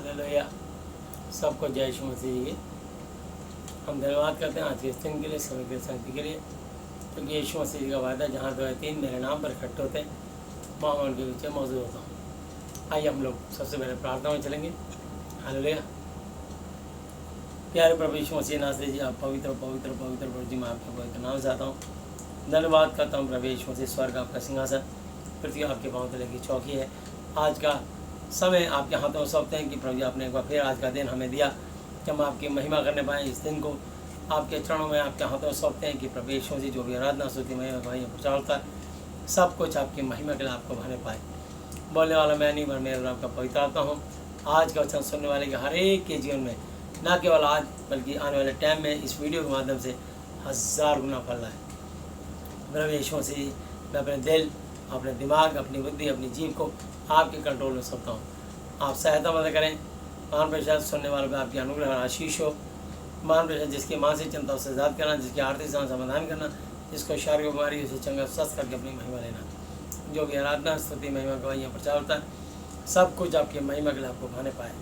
Hallelujah. सबको जय यीशु मसीह जी। हम धन्यवाद करते हैं आज के इस दिन के लिए, समय के शांति के लिए, क्योंकि यीशु मसीह जी का वायदा जहाँ 2 या 3 मेरे नाम पर इकट्ठे होते हैं मैं उनके पीछे मौजूद होता हूँ। आइए हम लोग सबसे पहले प्रार्थना में चलेंगे। हालेलुया। प्यारे प्रभु यीशु मसीह नासरी जी, आप पवित्र पवित्र पवित्र प्रभु जी, मैं आपके पवित्र नाम से आता हूँ। धन्यवाद करता हूँ प्रभु यीशु मसीह। स्वर्ग आपका सिंहासन, पृथ्वी आपके पाँव तले की चौकी है। आज का समय आपके हाथों में सौंपते हैं कि प्रभु जी आपने एक बार फिर आज का दिन हमें दिया कि हम आपकी महिमा करने पाएँ। इस दिन को आपके चरणों में आपके हाथों में सौंपते हैं कि प्रभु यीशु मसीह जो भी आराधना स्तुति महिमा गवाही प्रचार होता है, सब कुछ आपकी महिमा के लिए आपको भाने पाए। बोलने वाला मैं नहीं, पर मेरे आपका पवित्र आत्मा हूँ। आज का वचन सुनने वाले के हर एक के जीवन में, न केवल आज बल्कि आने वाले टाइम में इस वीडियो के माध्यम से 1000 गुना फल रहा है। प्रभु यीशु मसीह, मैं अपने दिल, अपने दिमाग, अपनी बुद्धि, अपनी जीव को आपके कंट्रोल में सौंपता हूँ। आप सहायता मदद करें। महान प्रसाद सुनने वालों पर आपकी अनुग्रह और आशीष हो। महान प्रसाद जिसकी मानसिक चिंताओं से आजाद करना, जिसकी आर्थिक समाधान करना, जिसको शारीरिक बीमारी से चंगा स्वस्थ करके अपनी महिमा लेना। जो भी आराधना स्तुति महिमा गवाही प्रचार होता है, सब कुछ आपकी महिमा के लिए आपको भाने पाए।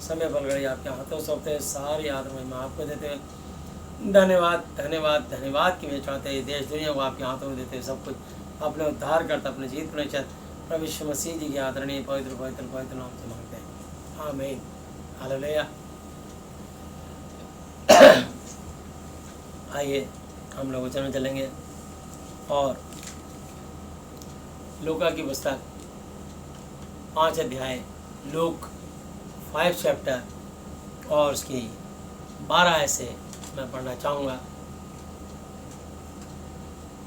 समय बलगड़ी आपके हाथों सौंपते हैं, सारी आदर महिमा आपको देते हैं। धन्यवाद धन्यवाद धन्यवाद की वे चाहते हैं। देश दुनिया को आपके हाथों में देते हैं। सब कुछ अपने उद्धार करता, अपने जीत पर प्रभु यीशु मसीह जी की आदरणीय पवित्र पवित्र पवित्र नाम से मांगते हैं, आमीन। हालेलुया। आइए हम लोग वचन में चलेंगे और लूका की पुस्तक 5 अध्याय, लूक 5 चैप्टर और उसकी 12 आयत से मैं पढ़ना चाहूँगा।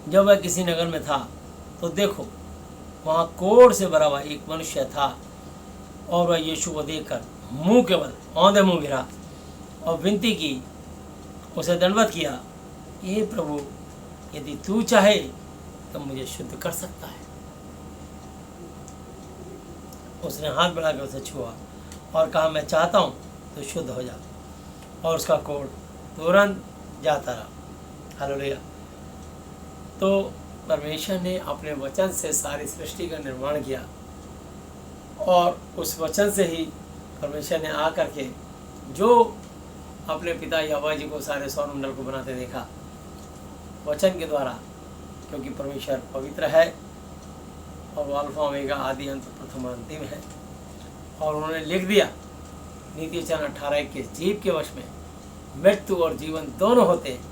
जब वह किसी नगर में था तो देखो, वहाँ कोढ़ से भरा हुआ एक मनुष्य था, और वह यीशु को देखकर मुंह केवल औंधे मुंह गिरा और विनती की, उसे दंडवत किया, हे प्रभु, यदि तू चाहे तो मुझे शुद्ध कर सकता है। उसने हाथ बढ़ाकर उसे छुआ और कहा, मैं चाहता हूँ तो शुद्ध हो जा, और उसका कोढ़ तुरंत जाता रहा। हालेलुया। तो परमेश्वर ने अपने वचन से सारी सृष्टि का निर्माण किया, और उस वचन से ही परमेश्वर ने आकर के जो अपने पिता यहोवा जी को सारे सौरमंडल को बनाते देखा वचन के द्वारा, क्योंकि परमेश्वर पवित्र है और वो अल्फा ओमेगा आदि अंत प्रथम अंतिम है। और उन्होंने लिख दिया नीति वचन 18:21, जीव के वश में मृत्यु और जीवन दोनों होते हैं,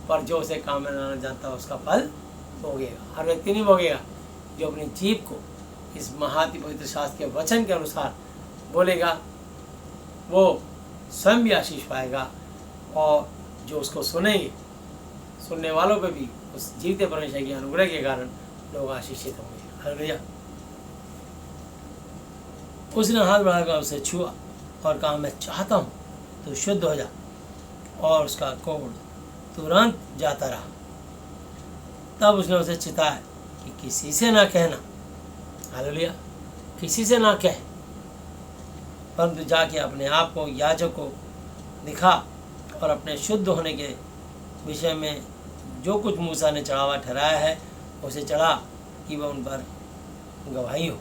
पर जो उसे काम में लाना जानता है उसका फल भोगेगा। हर व्यक्ति नहीं भोगेगा, जो अपनी जीव को इस महाति पवित्र शास्त्र के वचन के अनुसार बोलेगा वो स्वयं भी आशीष पाएगा, और जो उसको सुनेंगे, सुनने वालों पे भी उस जीवते परमेश्वर के अनुग्रह के कारण लोग आशीषित होंगे। हालेलुया। उसने हाथ बढ़ाकर उसे छुआ और कहा, मैं चाहता हूँ तो शुद्ध हो जा, और उसका कोढ़ तुरंत जाता रहा। तब उसने उसे चिताया कि किसी से ना कहना। हालेलुया। किसी से ना कह, परंतु जाके अपने आप को याजक को दिखा, और अपने शुद्ध होने के विषय में जो कुछ मूसा ने चढ़ावा ठहराया है उसे चढ़ा, कि वह उन पर गवाही हो।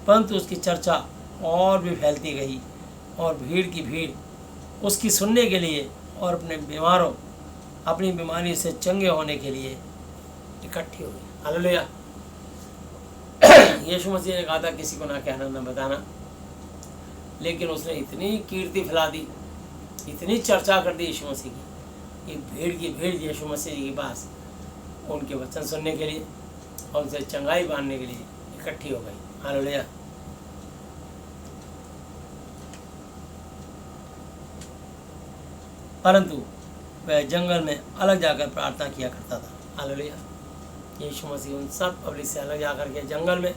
परंतु उसकी चर्चा और भी फैलती गई, और भीड़ की भीड़ उसकी सुनने के लिए और अपनी बीमारी से चंगे होने के लिए इकट्ठी हो गई। हालेलुया। यीशु मसीह ने कहा था किसी को ना कहना, ना बताना, लेकिन उसने इतनी कीर्ति फैला दी, इतनी चर्चा कर दी यीशु मसीह की, कि भीड़ की भीड़ यीशु मसीह जी के पास उनके वचन सुनने के लिए और उनसे चंगाई बांधने के लिए इकट्ठी हो गई। हालेलुया। परंतु वह जंगल में अलग जाकर प्रार्थना किया करता था। हालेलुया। यीशु मसीह उन सब पब्लिक से अलग जाकर के जंगल में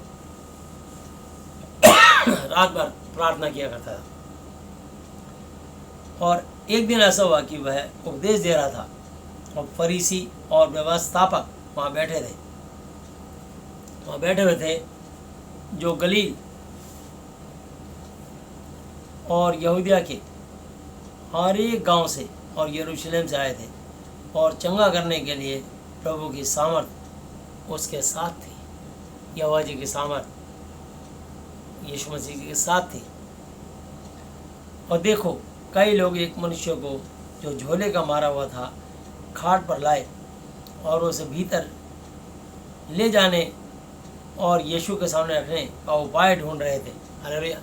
रात भर प्रार्थना किया करता था। और एक दिन ऐसा हुआ कि वह उपदेश दे रहा था, और फरीसी और व्यवस्थापक वहाँ बैठे हुए थे, जो गलील और यहूदिया के हर एक गांव से और यरूशलेम से आए थे, और चंगा करने के लिए प्रभु की सामर्थ उसके साथ थी। यहोवा जी की सामर्थ यीशु मसीह के साथ थी। और देखो, कई लोग एक मनुष्य को जो झोले का मारा हुआ था खाट पर लाए और उसे भीतर ले जाने और यीशु के सामने रखने का उपाय ढूंढ रहे थे। हालेलुया।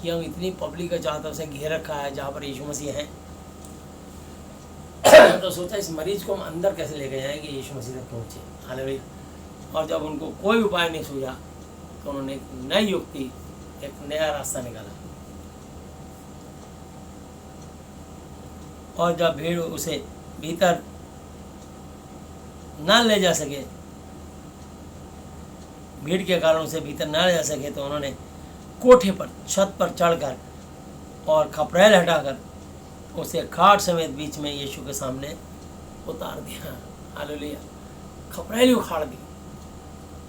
कि हम इतनी पब्लिक का चारों तरफ से घेर रखा है जहाँ पर यीशु मसीह हैं तो सोचा इस मरीज को हम अंदर कैसे लेके जाएं कि यीशु मसीह तक पहुँचे। हालेलुया। और जब उनको कोई उपाय नहीं सूझा तो उन्होंने एक नई युक्ति, एक नया रास्ता निकाला। और जब भीड़ उसे भीतर ना ले जा सके, भीड़ के कारण उसे भीतर ना ले जा सके, तो उन्होंने कोठे पर, छत पर चढ़कर और खपरेल हटाकर उसे खाट समेत बीच में यीशु के सामने उतार दिया। हालेलुया। खपरेल उखाड़ दी,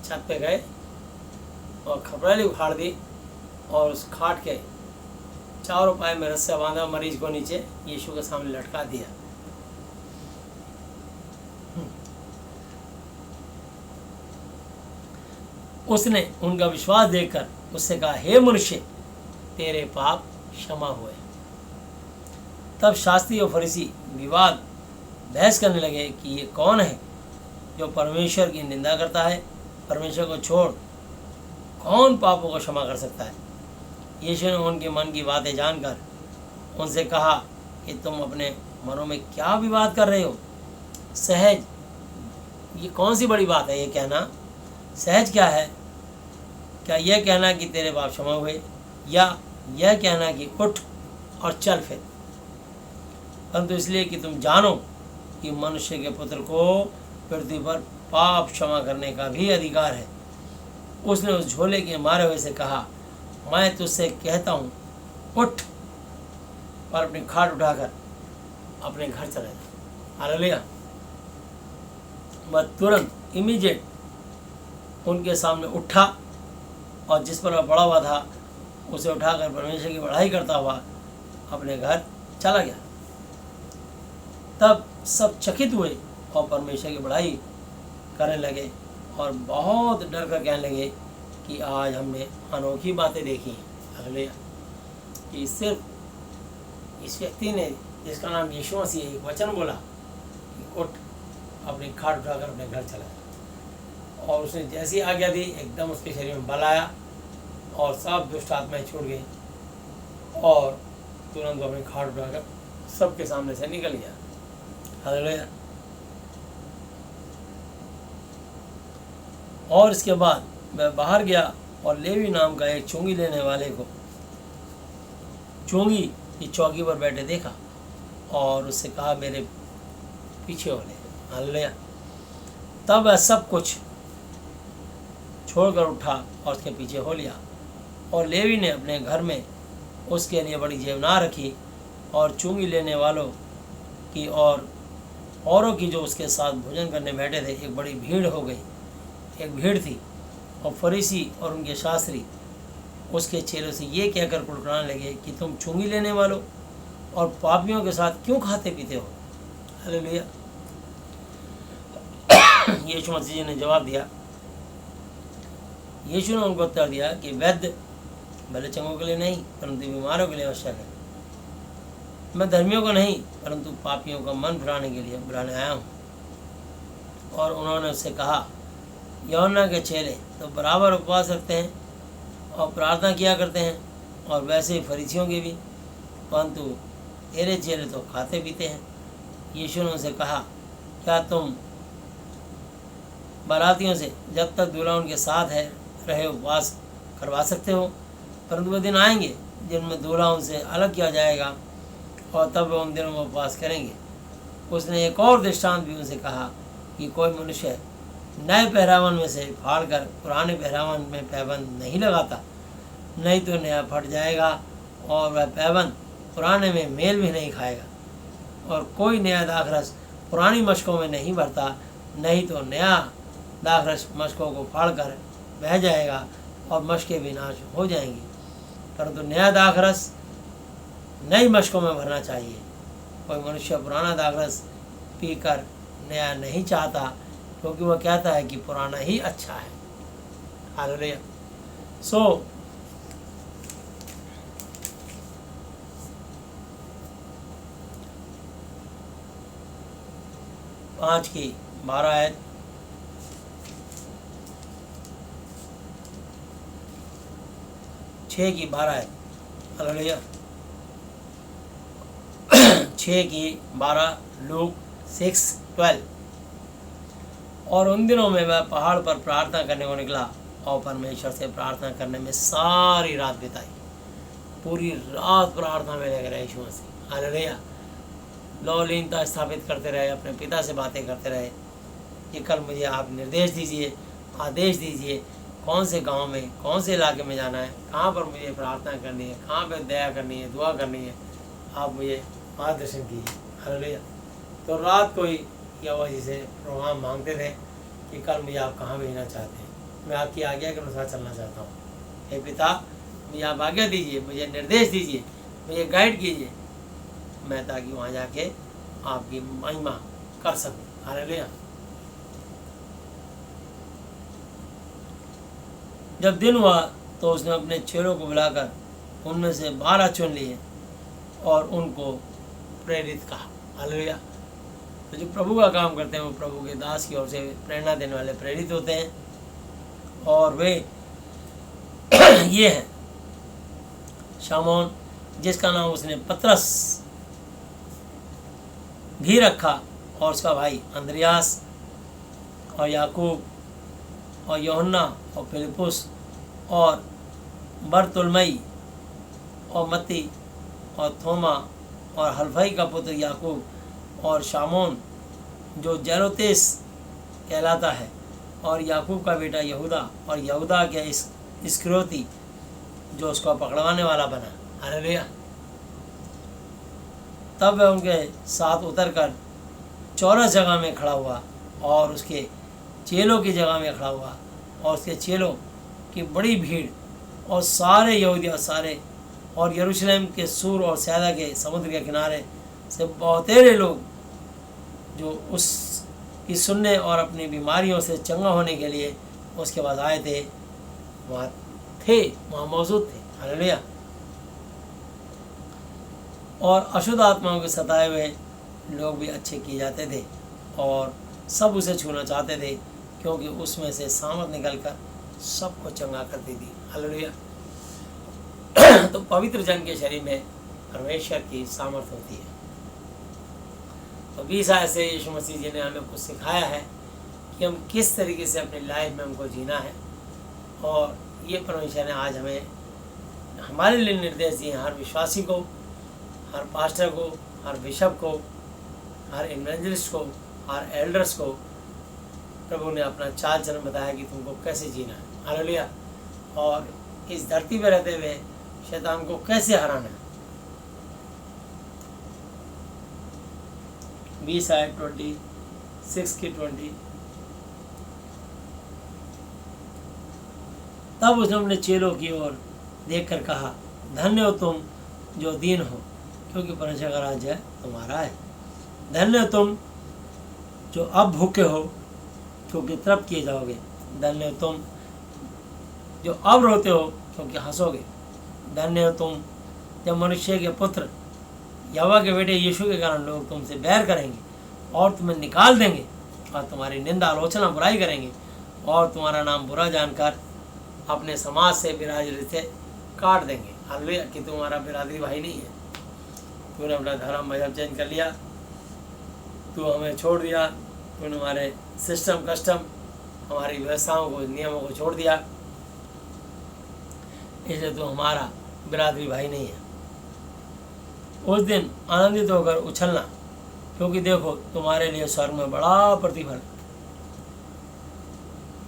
छत पे गए और खपरेल उखाड़ दी और उस खाट के चारों पाए में रस्सा बांधा मरीज को नीचे यीशु के सामने लटका दिया। उसने उनका विश्वास देखकर उससे कहा, हे मनुष्य, तेरे पाप क्षमा हुए। तब शास्त्री और फरीसी विवाद बहस करने लगे कि ये कौन है जो परमेश्वर की निंदा करता है। परमेश्वर को छोड़ कौन पापों को क्षमा कर सकता है। यीशु ने उनके मन की बातें जानकर उनसे कहा कि तुम अपने मनों में क्या विवाद कर रहे हो। सहज, ये कौन सी बड़ी बात है ये कहना। सहज क्या है? क्या यह कहना कि तेरे पाप क्षमा हुए, या यह कहना कि उठ और चल फिर? परंतु इसलिए कि तुम जानो कि मनुष्य के पुत्र को पृथ्वी पर पाप क्षमा करने का भी अधिकार है। उसने उस झोले के मारे हुए से कहा, मैं तुझसे कहता हूँ, उठ और अपनी खाट उठाकर अपने घर चले जा। हालेलुया। वह तुरंत इमीडिएट उनके सामने उठा और जिस पर वह पड़ा हुआ था उसे उठाकर परमेश्वर की बड़ाई करता हुआ अपने घर चला गया। तब सब चकित हुए और परमेश्वर की बड़ाई करने लगे और बहुत डर कर कहने लगे कि आज हमने अनोखी बातें देखी हैं। हालेलुया। कि सिर्फ इस व्यक्ति ने, जिसका नाम यीशु मसीह है, एक वचन बोला कि उठ, अपनी खाट उठाकर अपने घर चला। और उसने जैसी आज्ञा दी, एकदम उसके शरीर में बल आया और सब दुष्ट आत्माएं छूट गई और तुरंत अपनी खाट उठाकर सबके सामने से निकल गया। हालेलुया। और इसके बाद वह बाहर गया और लेवी नाम का एक चुंगी लेने वाले को चुंगी की चौकी पर बैठे देखा और उससे कहा, मेरे पीछे हो ले। हालेलुया। तब वह सब कुछ छोड़कर उठा और उसके पीछे हो लिया। और लेवी ने अपने घर में उसके लिए बड़ी जेवना रखी और चुंगी लेने वालों की और औरों की जो उसके साथ भोजन करने बैठे थे एक बड़ी भीड़ हो गई। एक भीड़ थी और फरीसी और उनके शास्त्री उसके चेलों से ये कहकर कुड़कुड़ाने लगे कि तुम चुंगी लेने वालों और पापियों के साथ क्यों खाते पीते हो। हालेलुया। यीशु मसीह जी ने जवाब दिया, यीशु ने उनको उत्तर दिया कि वैद्य भले चंगों के लिए नहीं परंतु बीमारों के लिए आवश्यक है। मैं धर्मियों को नहीं परंतु पापियों का मन फिराने के लिए बुलाने आया हूँ। और उन्होंने उससे कहा, यूहन्ना के चेले तो बराबर उपवास रखते हैं और प्रार्थना किया करते हैं, और वैसे ही फरीसियों के भी, परंतु तेरे चेले तो खाते पीते हैं। यीशु ने उनसे कहा, क्या तुम बारातियों से जब तक दूल्हा उनके साथ है रहे उपवास करवा सकते हो? परंतु वे दिन आएंगे जिनमें दूल्हा उनसे अलग किया जाएगा और तब वे उन दिनों में उपवास करेंगे। उसने एक और दृष्टांत भी उनसे कहा कि कोई मनुष्य नए पहरावन में से फाड़कर पुराने पहरावन में पैबंद नहीं लगाता, नहीं तो नया फट जाएगा और वह पैबंद पुराने में मेल भी नहीं खाएगा। और कोई नया दाखरस पुरानी मशकों में नहीं भरता, नहीं तो नया दाखरस मशकों को फाड़कर बह जाएगा और मशकें भी नाश हो जाएंगी। परंतु नया दाखरस नई मशकों में भरना चाहिए। कोई मनुष्य पुराना दाखरस पीकर नया नहीं चाहता, क्योंकि वह कहता है कि पुराना ही अच्छा है। हालेलुया। सो 5 की 12 आयत, छः की 12 आयत, हालेलुया, 6 की 12, लूक 6:12। और उन दिनों में वह पहाड़ पर प्रार्थना करने को निकला और परमेश्वर से प्रार्थना करने में सारी रात बिताई। पूरी रात प्रार्थना में लगे रहे यीशु मसीह, हालेलुया। लौलीनता स्थापित करते रहे, अपने पिता से बातें करते रहे कि कल मुझे आप निर्देश दीजिए, आदेश दीजिए, कौन से गांव में, कौन से इलाके में जाना है, कहाँ पर मुझे प्रार्थना करनी है, कहाँ पर दया करनी है, दुआ करनी है, आप मुझे मार्गदर्शन कीजिए, हालेलुया। तो रात को ही यहोवा जी से प्रोग्राम मांगते थे कि कल मुझे आप कहाँ भेजना चाहते हैं, मैं आपकी आज्ञा के अनुसार चलना चाहता हूँ। हे पिता, मुझे आप आज्ञा दीजिए, मुझे निर्देश दीजिए, मुझे गाइड कीजिए, मैं ताकि वहाँ जाके आपकी महिमा कर सकूँ, हालेलुया। जब दिन हुआ तो उसने अपने चेलों को बुलाकर उनमें से 12 चुन लिए और उनको प्रेरित कहा, हालेलुया। तो जो प्रभु का काम करते हैं वो प्रभु के दास की ओर से प्रेरणा देने वाले प्रेरित होते हैं, और वे ये हैं शमौन, जिसका नाम उसने पतरस भी रखा, और उसका भाई अंद्रियास, और याकूब, और यूहन्ना, और फिलिपुस, और बरतुलमई, और मत्ती, और थोमा, और हल्फई का पुत्र याकूब, और शामोन जो जेलोतेस कहलाता है, और याकूब का बेटा यहूदा, और यहूदा के इस्करियोती जो उसको पकड़वाने वाला बना, हालेलुया। तब वह उनके साथ उतरकर चौरस जगह में खड़ा हुआ और उसके चेलों की जगह में खड़ा हुआ, और उसके चेलों की बड़ी भीड़ और सारे यहूदी और यरूशलेम के सूर और सैदा के समुद्र के किनारे से बहुतेरे लोग जो उसकी सुनने और अपनी बीमारियों से चंगा होने के लिए उसके पास आए थे, वहाँ मौजूद थे, हालेलुया। और अशुद्ध आत्माओं के सताए हुए लोग भी अच्छे किए जाते थे, और सब उसे छूना चाहते थे, क्योंकि उसमें से सामर्थ निकलकर सबको चंगा करती थी, हालेलुया। तो पवित्र जन के शरीर में परमेश्वर की सामर्थ होती है। तो 20 आयत से यीशु मसीह जी ने हमें कुछ सिखाया है कि हम किस तरीके से अपनी लाइफ में हमको जीना है, और ये परमेश्वर ने आज हमें हमारे लिए निर्देश दिए, हर विश्वासी को, हर पास्टर को, हर बिशप को, हर इवेंजलिस्ट को, हर एल्डर्स को प्रभु ने अपना चाल चलन बताया कि तुमको कैसे जीना है, हालेलुया। और इस धरती पर रहते हुए शैतान को कैसे हराना है। 20 आयत 26 की 20। तब उसने अपने चेलों की ओर देखकर कहा, धन्य हो तुम जो दीन हो, क्योंकि परमेश्वर का राज्य तुम्हारा है। धन्य हो तुम जो अब भूखे हो, क्योंकि तृप्त किए जाओगे। धन्य हो तुम जो अब रोते हो, क्योंकि हंसोगे। धन्य हो तुम जब मनुष्य के पुत्र यहोवा के बेटे यीशु के कारण लोग तुमसे बैर करेंगे और तुम्हें निकाल देंगे, और तुम्हारी निंदा आलोचना बुराई करेंगे, और तुम्हारा नाम बुरा जानकर अपने समाज से बिरादरी से काट देंगे, हालेलुया। कि तुम्हारा बिरादरी भाई नहीं है, तूने अपना धर्म मजहब चेंज कर लिया, तू हमें छोड़ दिया, तूने हमारे सिस्टम कस्टम, हमारी व्यवस्थाओं को, नियमों को छोड़ दिया, इसलिए तू हमारा बिरादरी भाई नहीं है। उस दिन आनंदित होकर उछलना, क्योंकि देखो तुम्हारे लिए स्वर्ग में बड़ा प्रतिफल।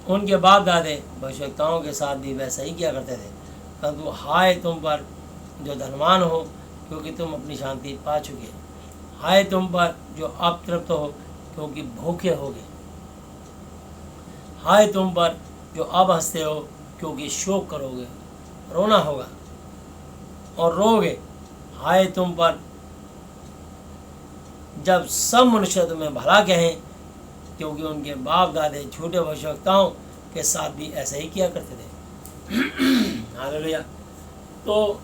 उनके बाप दादे भविष्यवक्ताओं के साथ भी वैसा ही किया करते थे। परंतु हाय तुम पर जो धनवान हो, क्योंकि तुम अपनी शांति पा चुके। हाय तुम पर जो अब तृप्त हो, क्योंकि भूखे होगे। हाय तुम पर जो अब हंसते हो, क्योंकि शोक करोगे, रोना होगा और रोगे। हाय तुम पर जब सब मनुष्य तुम्हें भला कहें, क्योंकि उनके बाप दादे झूठे भविष्यवक्ताओं के साथ भी ऐसा ही किया करते थे, हालेलुया। तो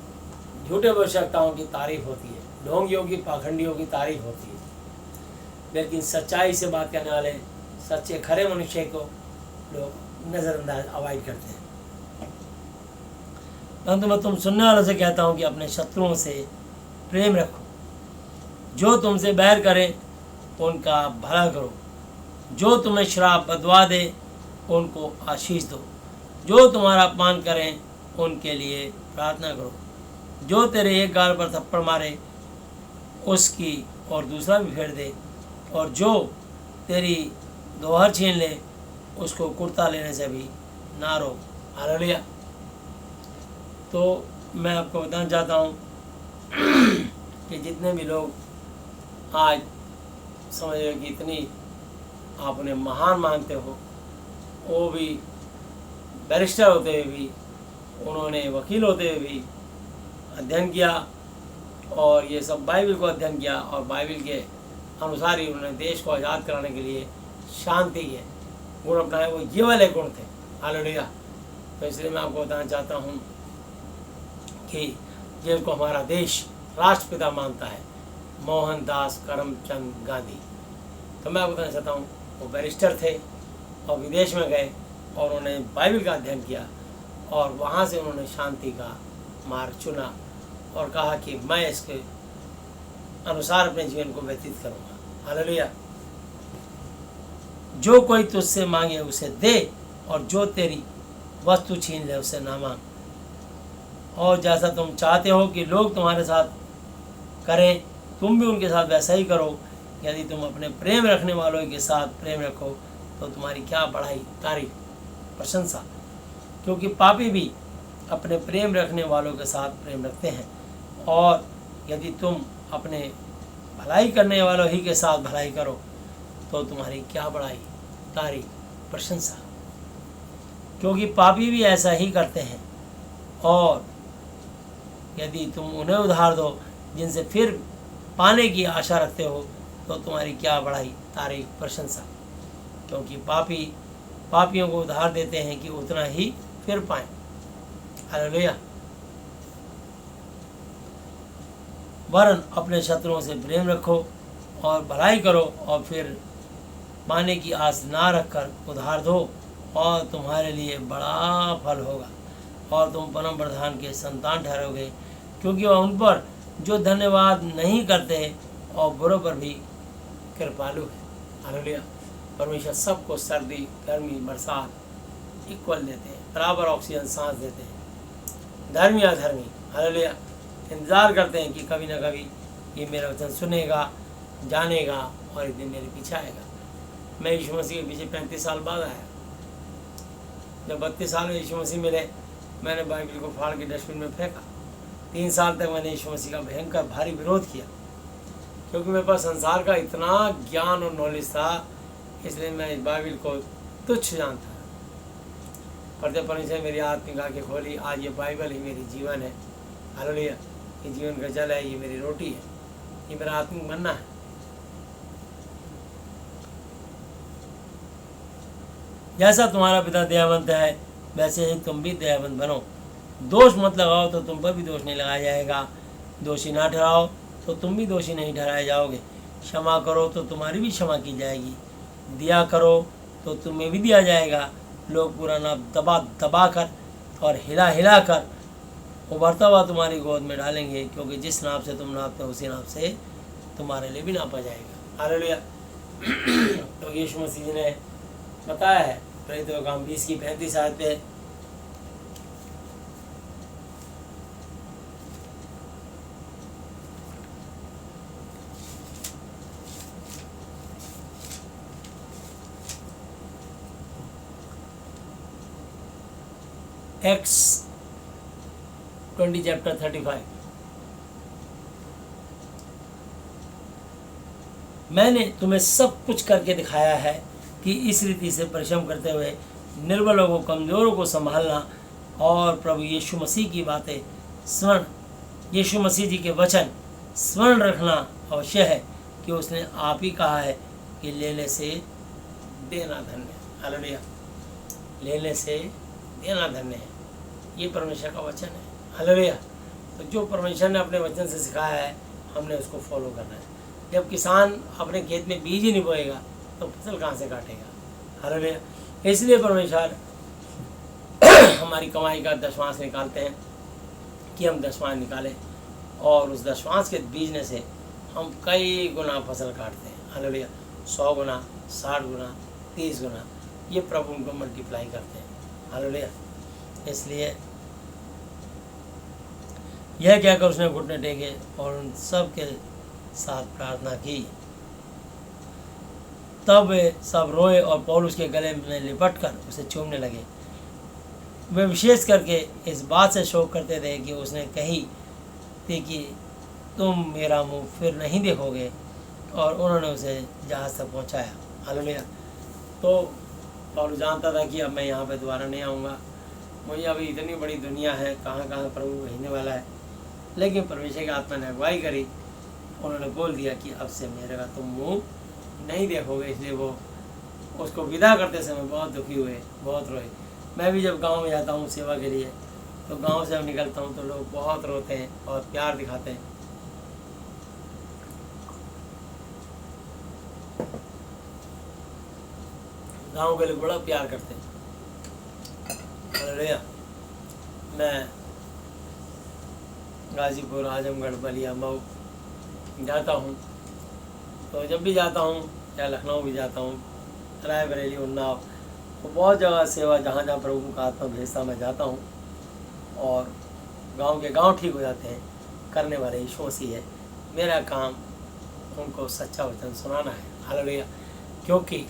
झूठे भविष्यवक्ताओं की तारीफ होती है, ढोंगियों की, पाखंडियों की तारीफ होती है, लेकिन सच्चाई से बात करने वाले सच्चे खरे मनुष्य को लोग नज़रअंदाज अवॉइड करते हैं। परंतु मैं तुम सुनने वालों से कहता हूँ कि अपने शत्रुओं से प्रेम रखो, जो तुमसे बैर करें उनका भला करो, जो तुम्हें श्राप बदवा दे उनको आशीष दो, जो तुम्हारा अपमान करें उनके लिए प्रार्थना करो, जो तेरे एक गाल पर थप्पड़ मारे उसकी और दूसरा भी फेर दे, और जो तेरी दोहर छीन ले उसको कुर्ता लेने से भी ना रोक। हालेलुया। तो मैं आपको बताना चाहता हूँ कि जितने भी लोग आज समझो कि इतनी आप उन्हें महान मानते हो, वो भी बैरिस्टर होते हुए भी, उन्होंने वकील होते हुए भी अध्ययन किया और ये सब बाइबल को अध्ययन किया और बाइबल के अनुसार ही उन्होंने देश को आज़ाद कराने के लिए शांति के गुण अपनाए, वो ये वाले गुण थे। हालेलुया। तो इसलिए मैं आपको बताना चाहता हूँ कि जिनको हमारा देश राष्ट्रपिता मानता है, मोहनदास करमचंद गांधी, तो मैं आपको बताना चाहता हूँ वो बैरिस्टर थे और विदेश में गए और उन्होंने बाइबल का अध्ययन किया और वहाँ से उन्होंने शांति का मार्ग चुना और कहा कि मैं इसके अनुसार अपने जीवन को व्यतीत करूँगा। हालेलुया। जो कोई तुझसे मांगे उसे दे और जो तेरी वस्तु छीन ले उसे ना मांग। और जैसा तुम चाहते हो कि लोग तुम्हारे साथ करें, तुम भी उनके साथ वैसा ही करो। यदि तुम अपने प्रेम रखने वालों के साथ प्रेम रखो तो तुम्हारी क्या बड़ाई, तारीफ, प्रशंसा, क्योंकि पापी भी अपने प्रेम रखने वालों के साथ प्रेम रखते हैं। और यदि तुम अपने भलाई करने वालों ही के साथ भलाई करो तो तुम्हारी क्या बड़ाई, तारीफ, प्रशंसा, क्योंकि पापी भी ऐसा ही करते हैं। और यदि तुम उन्हें उधार दो जिनसे फिर पाने की आशा रखते हो तो तुम्हारी क्या बड़ाई, तारीफ, प्रशंसा, क्योंकि पापियों को उधार देते हैं कि उतना ही फिर पाएं। हालेलुया। वरन अपने शत्रुओं से प्रेम रखो और भलाई करो और फिर पाने की आस ना रखकर उधार दो और तुम्हारे लिए बड़ा फल होगा और तुम परम प्रधान के संतान ठहरोगे, क्योंकि वह उन पर जो धन्यवाद नहीं करते और बुरों पर भी कृपालु है। हालेलुया। परमेश्वर सबको सर्दी, गर्मी, बरसात इक्वल देते हैं, बराबर ऑक्सीजन सांस देते हैं, धर्मी अधर्मी। हालेलुया। इंतज़ार करते हैं कि कभी ना कभी ये मेरा वचन सुनेगा, जानेगा और एक दिन मेरे पीछे आएगा। मैं यीशु मसीह के पीछे 35 साल बाद आया। जब 32 साल में यीशु मसीह मिले, मैंने बाइबल को फाड़ के डस्टबिन में फेंका। 3 साल तक मैंने यीशु मसीह का भयंकर भारी विरोध किया, क्योंकि मेरे पास संसार का इतना ज्ञान और नॉलेज था, इसलिए मैं इस बाइबल को तुच्छ जानता। पर जब परमेश्वर मेरी आत्मिक आंखें खोली, आज ये बाइबल ही मेरी जीवन है। हालेलुया। ये जीवन का जल है, ये मेरी रोटी है, ये मेरा आत्मिक मन्ना है। जैसा तुम्हारा पिता दयावंत है वैसे ही तुम भी दयावंत बनो। दोष मत लगाओ तो तुम पर भी दोष नहीं लगाया जाएगा, दोषी ना ठहराओ तो तुम भी दोषी नहीं ठहराए जाओगे। क्षमा करो तो तुम्हारी भी क्षमा की जाएगी, दिया करो तो तुम्हें भी दिया जाएगा। लोग पूरा नाप दबा दबा कर और हिला हिला कर उभरता हुआ तुम्हारी गोद में डालेंगे, क्योंकि जिस नाप से तुम नापते हो उसी नाप से तुम्हारे लिए भी नापा जाएगा। हालेलुया। तो यीशु मसीह जी ने बताया है प्रेरितों का काम 20 की 35 आयत पे, एक्स 20 चैप्टर 35। मैंने तुम्हें सब कुछ करके दिखाया है कि इस रीति से परिश्रम करते हुए निर्बलों को, कमजोरों को संभालना और प्रभु यीशु मसीह की बातें स्मरण, यीशु मसीह जी के वचन स्मरण रखना अवश्य है कि उसने आप ही कहा है कि लेने से देना धन्य। हालेलुया। लेने से देना धन्य है, ये परमेश्वर का वचन है। हालेलुया। तो जो परमेश्वर ने अपने वचन से सिखाया है हमने उसको फॉलो करना है। जब किसान अपने खेत में बीज ही नहीं बोएगा तो फसल कहाँ से काटेगा। हालेलुया। इसलिए परमेश्वर हमारी कमाई का दशमांश निकालते हैं कि हम दशमांश निकालें, और उस दशमांश के बीजने से हम कई गुना फसल काटते हैं। हालेलुया। 100 गुना, 60 गुना, 30 गुना, ये प्रभु उनको मल्टीप्लाई करते हैं। हालेलुया। इसलिए यह कहकर उसने घुटने टेके और उन सब के साथ प्रार्थना की। तब वे सब रोए और पौलुस के गले में लिपट कर उसे चूमने लगे। वे विशेष करके इस बात से शोक करते थे कि उसने कही थी कि तुम मेरा मुंह फिर नहीं देखोगे, और उन्होंने उसे जहाज तक पहुंचाया। हालेलुया। तो पौलुस जानता था कि अब मैं यहाँ पे दोबारा नहीं आऊँगा, मुझे अभी इतनी बड़ी दुनिया है, कहाँ कहाँ प्रभु भेजने वाला है। लेकिन परमेश्वर की आत्मा ने अगुवाई करी, उन्होंने बोल दिया कि अब से मेरे का तुम मुँह नहीं देखोगे। इसलिए वो उसको विदा करते समय बहुत दुखी हुए, बहुत रोए। मैं भी जब गांव में जाता हूँ सेवा के लिए, तो गांव से जब निकलता हूँ तो लोग बहुत रोते हैं और प्यार दिखाते हैं। गांव के लोग बड़ा प्यार करते हैं। हालेलुया। मैं गाजीपुर, आजमगढ़, बलिया, मऊ जाता हूँ, तो जब भी जाता हूँ या लखनऊ भी जाता हूँ, रायबरेली, उन्नाव, तो बहुत जगह सेवा जहाँ जहाँ प्रभु का आत्मा भेजता मैं जाता हूँ, और गांव के गांव ठीक हो जाते हैं। करने वाले यीशु मसीह है। मेरा काम उनको सच्चा वचन सुनाना है। हालेलुया। क्योंकि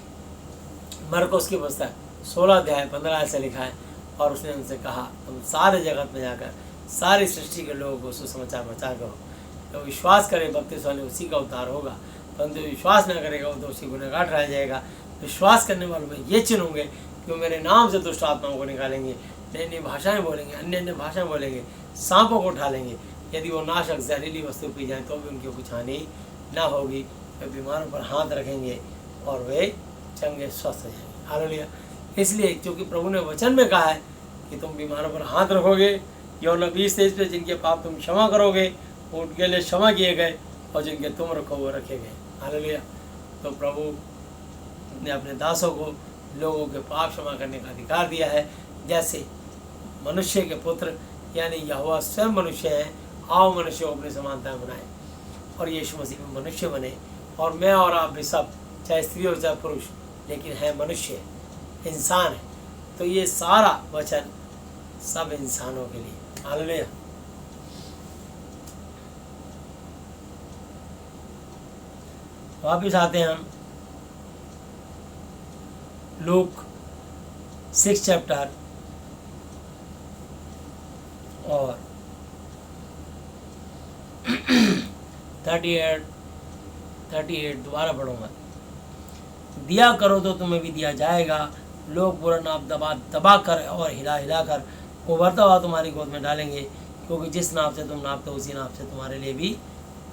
मरकुस की पुस्तक 16 अध्याय 15 से लिखा है, और उसने उनसे कहा तुम सारे जगत में जाकर सारी सृष्टि के लोगों को सुसमाचार प्रचार करो। तो विश्वास करे बपतिस्मा वाले उसी का उद्धार होगा, परंतु विश्वास न करेगा वो तो उसी गुनहगार ठहराया जाएगा। विश्वास करने वालों में ये चिन्ह होंगे कि वो मेरे नाम से दुष्ट आत्माओं को निकालेंगे, नई नई भाषाएं बोलेंगे, अन्य अन्य भाषाएं बोलेंगे, सांपों को उठा लेंगे, यदि वो नाशक जहरीली वस्तु पी जाए तो भी उनकी कुछ हानि ना होगी। वे बीमारों पर हाथ रखेंगे और वे चंगे स्वस्थ हो जाएंगे। हालेलुया। इसलिए क्योंकि प्रभु ने वचन में कहा है कि तुम बीमारों पर हाथ रखोगे, यूहन्ना 20:23 पे जिनके पाप तुम क्षमा करोगे उनके लिए क्षमा किए गए, और जिनके तुम रखो वो रखे गए। हालेलुया। तो प्रभु ने अपने दासों को लोगों के पाप क्षमा करने का अधिकार दिया है। जैसे मनुष्य के पुत्र यानी यहोवा स्वयं मनुष्य है, आओ मनुष्य को अपनी समानता बनाए, और यीशु मसीह में मनुष्य बने। और मैं और आप भी सब, चाहे स्त्री हो चाहे पुरुष, लेकिन है मनुष्य, इंसान है। तो ये सारा वचन सब इंसानों के लिए। हालेलुया। वापिस आते हैं हम लूक 6 चैप्टर और 38 दोबारा पढ़ूंगा। दिया करो तो तुम्हें भी दिया जाएगा, लोग पूरा नाप दबा कर और हिला हिला कर उभरता हुआ तुम्हारी गोद में डालेंगे, क्योंकि जिस नाप से तुम नापते हो उसी नाप से तुम्हारे लिए भी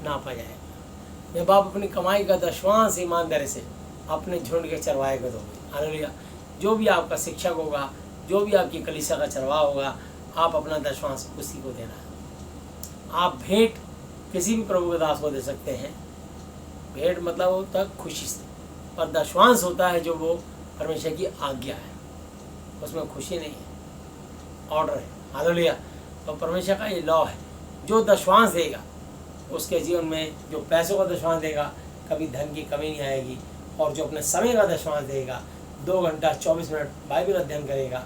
नापा जाएगा। मैं बाप अपनी कमाई का दशवांश ईमानदारी से अपने झुंड के चरवाहे को दोगे। हालेलुया। जो भी आपका शिक्षक होगा, जो भी आपकी कलीसिया का चरवाहा होगा, आप अपना दशवांश उसी को देना है। आप भेंट किसी भी प्रभु के दास को दे सकते हैं। भेंट मतलब होता है खुशी से, और दशवांश होता है जो वो परमेश्वर की आज्ञा है, उसमें खुशी नहीं है, ऑर्डर है। हालेलुया। तो परमेश्वर का ये लॉ है, जो दशवांश देगा उसके जीवन में, जो पैसों का दशवांश देगा कभी धन की कमी नहीं आएगी, और जो अपने समय का दशवांश देगा, 2 घंटा 24 मिनट बाइबल अध्ययन करेगा,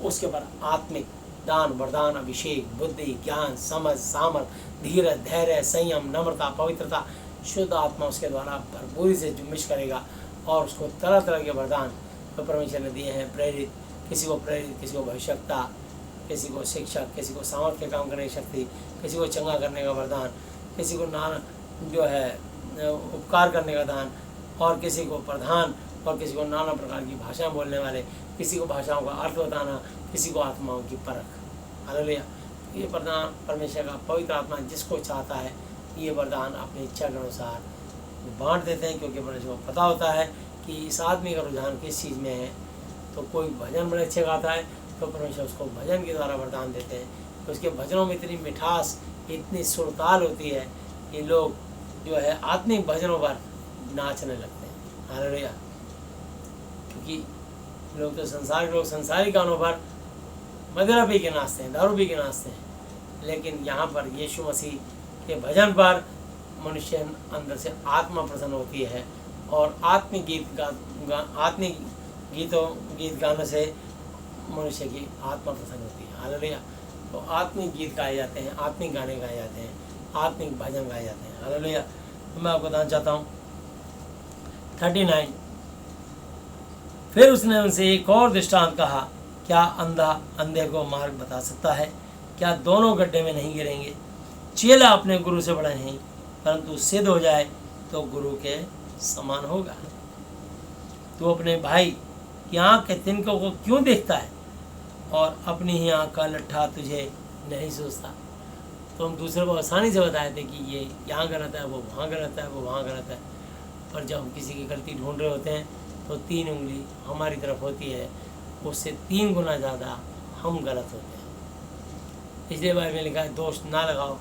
उसके ऊपर आत्मिक दान, वरदान, अभिषेक, बुद्धि, ज्ञान, समझ, सामर्थ, धीरज, धैर्य, संयम, नम्रता, पवित्रता, शुद्ध आत्मा उसके द्वारा भरपूरी से जुम्बिश करेगा, और उसको तरह तरह के वरदान तो परमेश्वर ने दिए हैं। प्रेरित, किसी को भविष्यवक्ता, किसी को शिक्षक, किसी को सामर्थ्य के काम करने की शक्ति, किसी को चंगा करने का वरदान, किसी को जो है उपकार करने का दान, और किसी को प्रधान, और किसी को नाना प्रकार की भाषाएं बोलने वाले, किसी को भाषाओं का अर्थ बताना, किसी को आत्माओं की परख। हालेलुया। ये वरदान परमेश्वर का पवित्र आत्मा जिसको चाहता है ये वरदान अपनी इच्छा के अनुसार बांट देते हैं, क्योंकि परमेश्वर को पता होता है कि इस आदमी का रुझान किस चीज़ में है। तो कोई भजन बड़े अच्छे गाता है तो परमेश्वर उसको भजन के द्वारा वरदान देते हैं। तो उसके भजनों में इतनी मिठास, इतनी सुरताल होती है कि लोग जो है आत्मिक भजनों पर नाचने लगते हैं। हालेलुया। क्योंकि लोग तो संसारिक गानों पर मदिरा पी के नाचते हैं, दारू पी के नाचते हैं, लेकिन यहाँ पर यीशु मसीह के भजन पर मनुष्य अंदर से आत्मा प्रसन्न होती है और आत्मिक गीत गाने से मनुष्य की आत्मा प्रसन्न होती है। हालेलुया। तो आत्मिक गीत गाए जाते हैं, आत्मिक गाने गाए जाते हैं, आत्मिक भजन गाए जाते हैं। हालेलुया। तो मैं आपको बताना चाहता हूँ 39। फिर उसने उनसे एक और दृष्टांत कहा, क्या अंधा अंधे को मार्ग बता सकता है? क्या दोनों गड्ढे में नहीं गिरेंगे? चेला अपने गुरु से बड़ा नहीं, परंतु सिद्ध हो जाए तो गुरु के समान होगा। तू अपने भाई की आँख के तिनकों को क्यों देखता है और अपनी ही आँख का लट्ठा तुझे नहीं सोचता? तो हम दूसरे को आसानी से बताए थे कि ये यहाँ गलत है, वो वहाँ गलत है, वो वहाँ गलत है। पर जब हम किसी की गलती ढूंढ रहे होते हैं तो 3 उंगली हमारी तरफ होती है, उससे 3 गुना ज़्यादा हम गलत होते हैं। इसलिए बाइबल में लिखा है, दोष ना लगाओ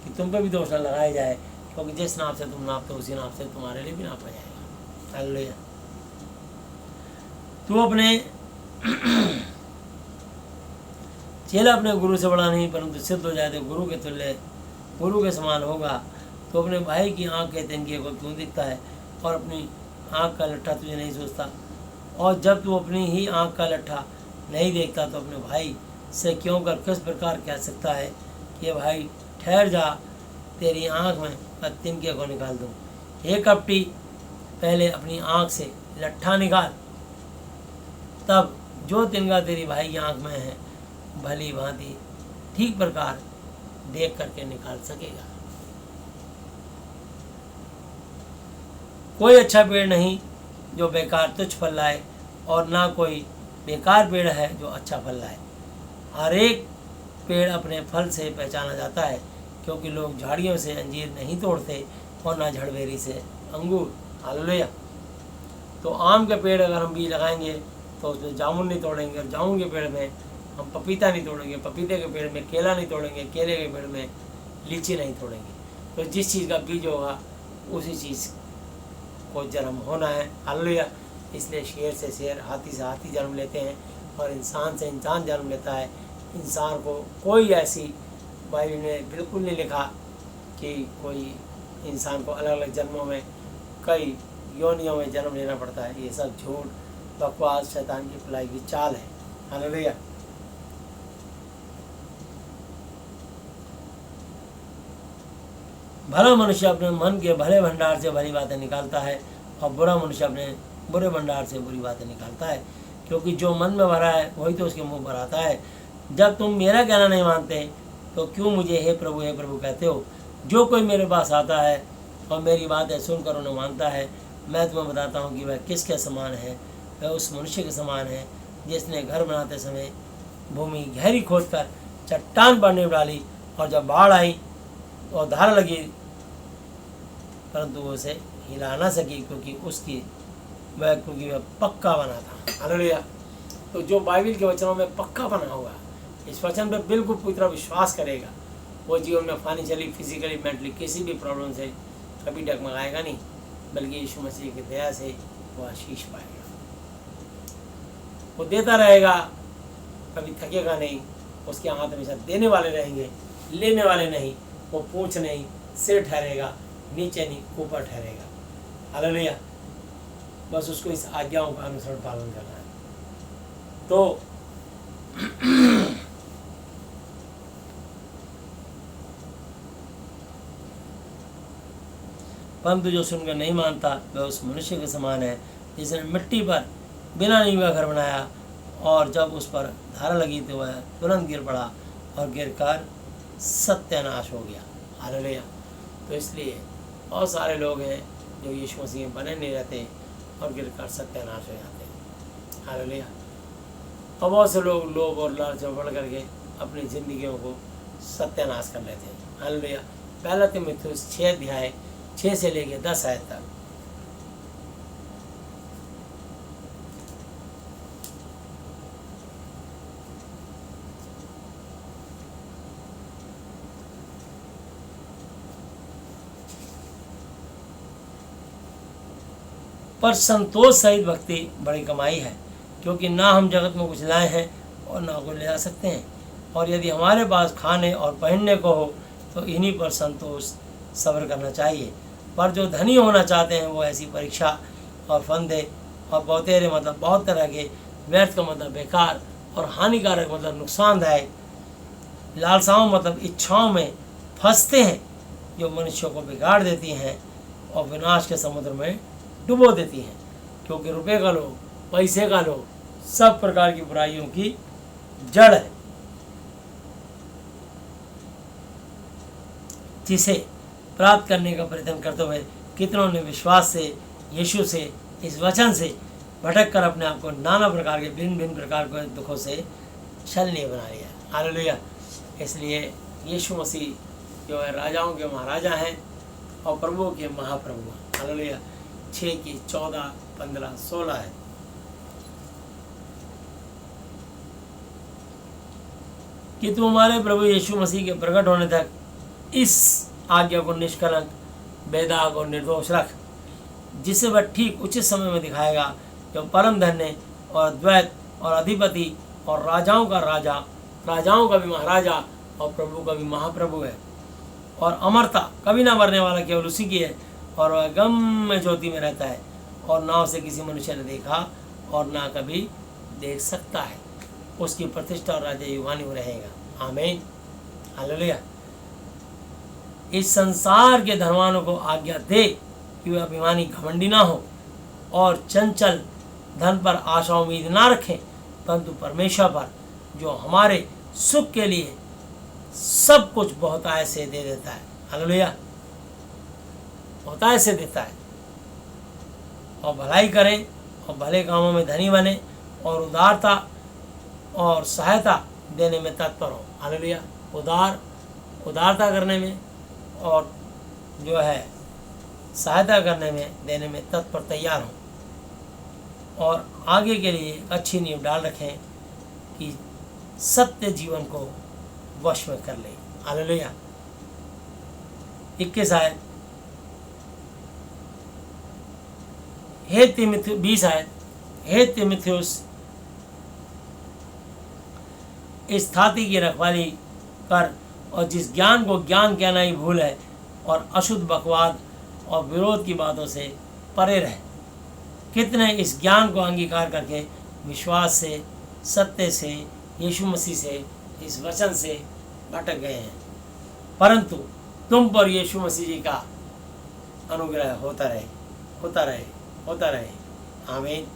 कि तुम पे भी दोष ना लगाया जाए, क्योंकि जिस नाप से तुम नापते हो उसी नाप से तुम्हारे लिए भी नापा जाएगा। हालेलुया। तू अपने चेला अपने गुरु से बड़ा नहीं, परंतु सिद्ध हो जाए तो गुरु के तुल्य, गुरु के समान होगा। तो अपने भाई की आँख के तिनके को क्यों दिखता है और अपनी आँख का लट्ठा तुझे नहीं सोचता? और जब तू अपनी ही आँख का लट्ठा नहीं देखता तो अपने भाई से क्यों कर किस प्रकार कह सकता है कि भाई ठहर जा, तेरी आँख में तिनके को निकाल दूँ? हे कपटी, पहले अपनी आँख से लट्ठा निकाल, तब जो तिनका तेरी भाई की आँख में है भली भांति ठीक प्रकार देख करके निकाल सकेगा। कोई अच्छा पेड़ नहीं जो बेकार तुच्छ फल लाए, और ना कोई बेकार पेड़ है जो अच्छा फल लाए। हर एक पेड़ अपने फल से पहचाना जाता है, क्योंकि लोग झाड़ियों से अंजीर नहीं तोड़ते और ना झड़बेरी से अंगूर। हालेलुया। तो आम के पेड़ अगर हम बीज लगाएंगे तो उसमें जामुन नहीं तोड़ेंगे, और जामुन के पेड़ में हम पपीता नहीं तोड़ेंगे, पपीते के पेड़ में केला नहीं तोड़ेंगे, केले के पेड़ में लीची नहीं तोड़ेंगे। तो जिस चीज़ का बीज होगा उसी चीज़ को जन्म होना है। हालेलुया। इसलिए शेर से शेर, हाथी से हाथी जन्म लेते हैं और इंसान से इंसान जन्म लेता है। इंसान को कोई ऐसी बाइबल में बिल्कुल नहीं लिखा कि कोई इंसान को अलग अलग जन्मों में कई योनियों में जन्म लेना पड़ता है। ये सब झूठ, बकवास, शैतान की फैलाई हुई चाल है। हालेलुया। भला मनुष्य अपने मन के भले भंडार से भली बातें निकालता है, और बुरा मनुष्य अपने बुरे भंडार से बुरी बातें निकालता है, क्योंकि जो मन में भरा है वही तो उसके मुंह पर आता है। जब तुम मेरा कहना नहीं मानते तो क्यों मुझे हे प्रभु कहते हो? जो कोई मेरे पास आता है और मेरी बातें सुनकर उन्हें मानता है, मैं तुम्हें बताता हूँ कि वह किसके समान है। वह उस मनुष्य के समान है जिसने घर बनाते समय भूमि गहरी खोद कर चट्टान पर नींव डाली, और जब बाढ़ आई और धार लगी, परंतु वो उसे हिला ना सकी, क्योंकि वह पक्का बना था। हालेलुया। तो जो बाइबल के वचनों में पक्का बना हुआ, इस वचन पर बिल्कुल पूरी तरह विश्वास करेगा, वो जीवन में फाइनेंशियली, फिजिकली, मेंटली किसी भी प्रॉब्लम से कभी डगमगाएगा नहीं, बल्कि यीशु मसीह की दया से वो आशीष पाएगा। वो देता रहेगा, कभी थकेगा नहीं। उसके हाथ हमेशा देने वाले रहेंगे, लेने वाले नहीं। वो पूंछ नहीं, सिर ठहरेगा, नीचे नहीं, ऊपर ठहरेगा। हालेलुया। बस उसको इस आज्ञाओं का अनुसरण पालन करना है। तो परंतु जो सुनकर नहीं मानता वह उस मनुष्य के समान है जिसने मिट्टी पर बिना नींव का घर बनाया, और जब उस पर धारा लगी तो वह तुरंत गिर पड़ा और गिरकर सत्यानाश हो गया। हालेलुया। तो इसलिए बहुत सारे लोग हैं जो यीशु मसीह में बने नहीं रहते और गिरकर सत्यानाश हो जाते हैं। हालेलुया। और बहुत से लोग लोभ और लालच में बढ़ करके अपनी जिंदगियों को सत्यानाश कर लेते हैं। हालेलुया। पहला तीमुथियुस 6 अध्याय 6 से लेकर 10 आयत तक। पर संतोष सहित भक्ति बड़ी कमाई है, क्योंकि ना हम जगत में कुछ लाए हैं और ना कुछ ले जा सकते हैं। और यदि हमारे पास खाने और पहनने को हो तो इन्हीं पर संतोष सब्र करना चाहिए। पर जो धनी होना चाहते हैं वो ऐसी परीक्षा और फंदे और बहुतेरे मतलब बहुत तरह के, व्यर्थ का मतलब बेकार, और हानिकारक मतलब नुकसानदायक, लालसाओं मतलब इच्छाओं में फंसते हैं, जो मनुष्यों को बिगाड़ देती हैं और विनाश के समुद्र में डुबो देती हैं। क्योंकि रुपये का लोभ, पैसे का लोभ सब प्रकार की बुराइयों की जड़ है, जिसे प्राप्त करने का प्रयत्न करते हुए कितनों ने विश्वास से, यीशु से, इस वचन से भटक कर अपने आप को नाना प्रकार के भिन्न भिन्न प्रकार के दुखों से छलनीय बना लिया। हालेलुया। इसलिए यीशु मसीह जो है राजाओं के महाराजा हैं और प्रभुओं के महाप्रभु हैं। हालेलुया। 6 की 14, 15, 16 है। कि तुम हमारे प्रभु यीशु मसीह के प्रकट होने तक इस आज्ञा को निष्कलंक, बेदाग और निर्दोष रख, जिसे वह ठीक उचित समय में दिखाएगा, जो परम धन्य और द्वैत और अधिपति और राजाओं का राजा, राजाओं का भी महाराजा और प्रभु का भी महाप्रभु है। और अमरता कभी ना मरने वाला केवल उसी की है, और वह गम ज्योति में रहता है, और ना उसे किसी मनुष्य ने देखा और ना कभी देख सकता है। उसकी प्रतिष्ठा और राज्य युगानुयुग रहेगा। आमीन। हालेलुया। इस संसार के धनवानों को आज्ञा दे कि वे अभिमानी, घमंडी ना हो और चंचल धन पर आशा उम्मीद ना रखें, परंतु परमेश्वर पर, जो हमारे सुख के लिए सब कुछ बहुतायत से दे देता है। हालेलुया। बहुतायत से देता है। और भलाई करें और भले कामों में धनी बने और उदारता और सहायता देने में तत्पर हो। हालेलुया। उदारता करने में और जो है सहायता करने में, देने में तत्पर तैयार हों, और आगे के लिए अच्छी नींव डाल रखें कि सत्य जीवन को वश में कर ले। हालेलुया। 21 आयत, हे तीमुथियुस, 20 आयत, हे तीमुथियुस, इस थाती की रखवाली कर, और जिस ज्ञान को ज्ञान कहना ही भूल है, और अशुद्ध बकवाद और विरोध की बातों से परे रहे। कितने इस ज्ञान को अंगीकार करके विश्वास से, सत्य से, यीशु मसीह से, इस वचन से भटक गए हैं। परंतु तुम पर यीशु मसीह जी का अनुग्रह होता रहे, होता रहे, होता रहे। आमीन।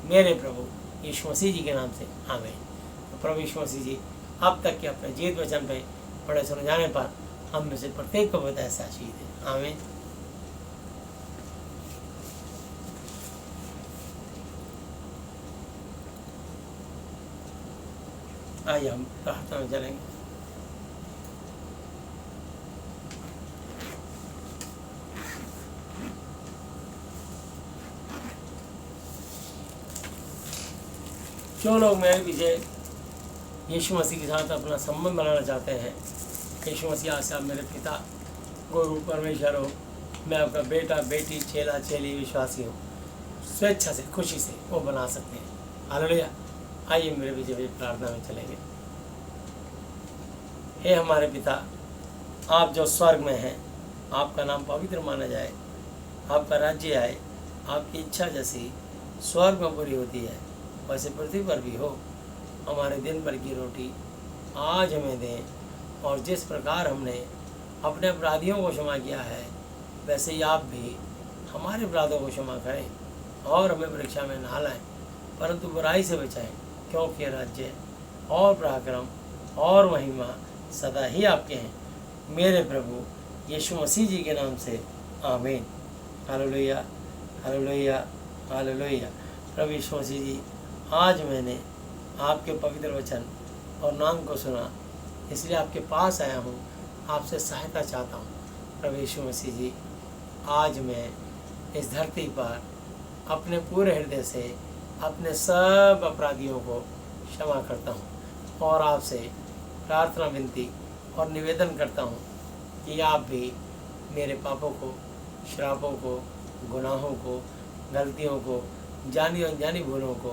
मेरे प्रभु यीशु मसीह जी के नाम से आमीन। तो प्रभु यीशु मसीह जी अब तक के अपने जीवित वचन पे पढ़े सुने जाने पर हम में से प्रत्येक को बताया ऐसा आशीष है। आमीन। आइए हम प्रार्थना में चलेंगे। जो लोग मेरे पीछे यीशु मसीह के साथ अपना संबंध बनाना चाहते हैं, यीशु मसीह आज से आप मेरे पिता, गुरु, परमेश्वर हो, मैं आपका बेटा, बेटी, चेला, चेली, विश्वासी हूँ, स्वेच्छा से, खुशी से वो बना सकते हैं। हालेलुया। आइए मेरे पीछे भी प्रार्थना में चलेंगे। हे हमारे पिता, आप जो स्वर्ग में हैं, आपका नाम पवित्र माना जाए, आपका राज्य आए, आपकी इच्छा जैसी स्वर्ग में पूरी होती है वैसे पृथ्वी पर भी हो। हमारे दिन भर की रोटी आज हमें दें, और जिस प्रकार हमने अपने अपराधियों को क्षमा किया है, वैसे ही आप भी हमारे अपराधों को क्षमा करें, और हमें परीक्षा में ना लाएं, परंतु बुराई से बचाएं, क्योंकि राज्य और पराक्रम और महिमा सदा ही आपके हैं, मेरे प्रभु यीशु मसीह जी के नाम से आमीन। Hallelujah, hallelujah, hallelujah. प्रभु यीशु मसीह जी, आज मैंने आपके पवित्र वचन और नाम को सुना, इसलिए आपके पास आया हूँ, आपसे सहायता चाहता हूँ। प्रभु यीशु मसीह जी, आज मैं इस धरती पर अपने पूरे हृदय से अपने सब अपराधियों को क्षमा करता हूँ, और आपसे प्रार्थना, विनती और निवेदन करता हूँ कि आप भी मेरे पापों को, श्रापों को, गुनाहों को गलतियों को, जानी और अनजानी भूलों को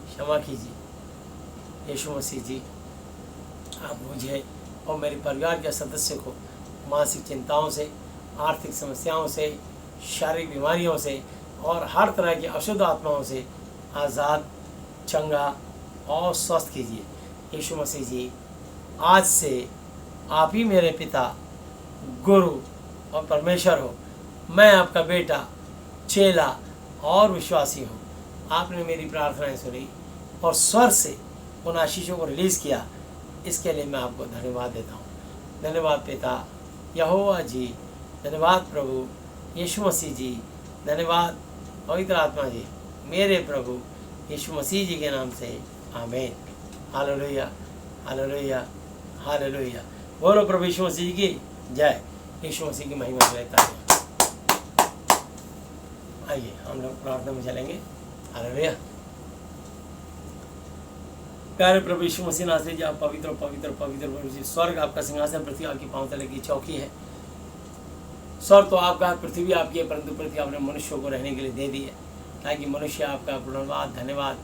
क्षमा कीजिए। यीशु मसीह जी, आप मुझे और मेरे परिवार के सदस्य को मानसिक चिंताओं से, आर्थिक समस्याओं से, शारीरिक बीमारियों से और हर तरह की अशुद्ध आत्माओं से आज़ाद, चंगा और स्वस्थ कीजिए। यीशु मसीह जी, आज से आप ही मेरे पिता, गुरु और परमेश्वर हो। मैं आपका बेटा, चेला और विश्वासी हूँ। आपने मेरी प्रार्थनाएं सुनी और स्वर से उन आशीषों को रिलीज़ किया, इसके लिए मैं आपको धन्यवाद देता हूँ। धन्यवाद पिता यहोवा जी, धन्यवाद प्रभु यीशु मसीह जी, धन्यवाद पवित्र आत्मा जी, मेरे प्रभु यीशु मसीह जी के नाम से आमीन। Hallelujah, hallelujah, hallelujah. बोलो प्रभु यीशु मसीह जी की जय। यीशु मसीह की महिमा रहता है। आइए हम लोग प्रार्थना में चलेंगे। हालेलुया। प्यारे प्रभु यीशु मसीह नासरी जी, आप पवित्र पवित्र पवित्र प्रभु जी। स्वर्ग आपका सिंहासन, पृथ्वी आपकी पांव तले की चौकी है। स्वर्ग तो आपका, पृथ्वी आपकी है, परंतु पृथ्वी आपने मनुष्यों को रहने के लिए दे दी है, ताकि मनुष्य आपका गुणवाद, धन्यवाद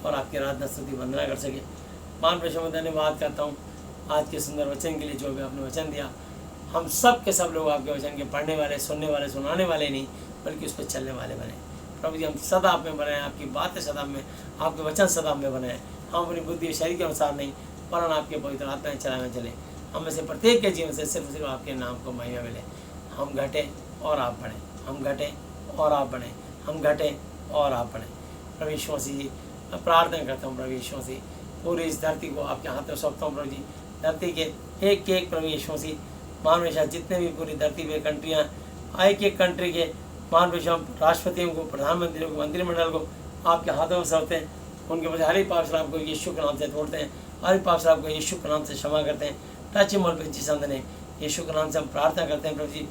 और आपकी आराधना स्तुति वंदना कर सके। मान प्रभु में धन्यवाद करता हूँ आज के सुंदर वचन के लिए, जो भी आपने वचन दिया। हम सब के सब लोग आपके वचन के पढ़ने वाले, सुनने वाले, सुनाने वाले नहीं, बल्कि उस पर चलने वाले बने। प्रभु जी, हम सदा आप में बनाए, आपकी बातें सदा में, आपके वचन सदा में बनाए। हम अपनी बुद्धि और शरीर के अनुसार नहीं, वरन आपके पवित्र आत्मा चला में चले। हम में से प्रत्येक के जीवन से सिर्फ आपके नाम को महिमा मिले। हम घटें और आप बढ़ें, हम घटें और आप बढ़ें, हम घटें और आप बढ़ें। प्रभु यीशु मसीह जी, मैं प्रार्थना करता हूँ प्रभु यीशु मसीह, पूरी इस धरती को आपके हाथ में सौंपता हूँ प्रभु जी। धरती के एक एक प्रभु यीशु मसीह, मानवेशा जितने भी पूरी धरती पे कंट्रियाँ, एक एक कंट्री के मानवेशा राष्ट्रपतियों को, प्रधानमंत्रियों को, मंत्रिमंडल को आपके हाथों में सौंपते हैं। उनके बजाय हर एक पाप शराब को यीशु के नाम से तोड़ते हैं, हर एक पाप शराब को यीशु के नाम से क्षमा करते हैं। टच हिम ऑल जीसस ने, यीशु के नाम से हम प्रार्थना करते हैं प्रभु जी।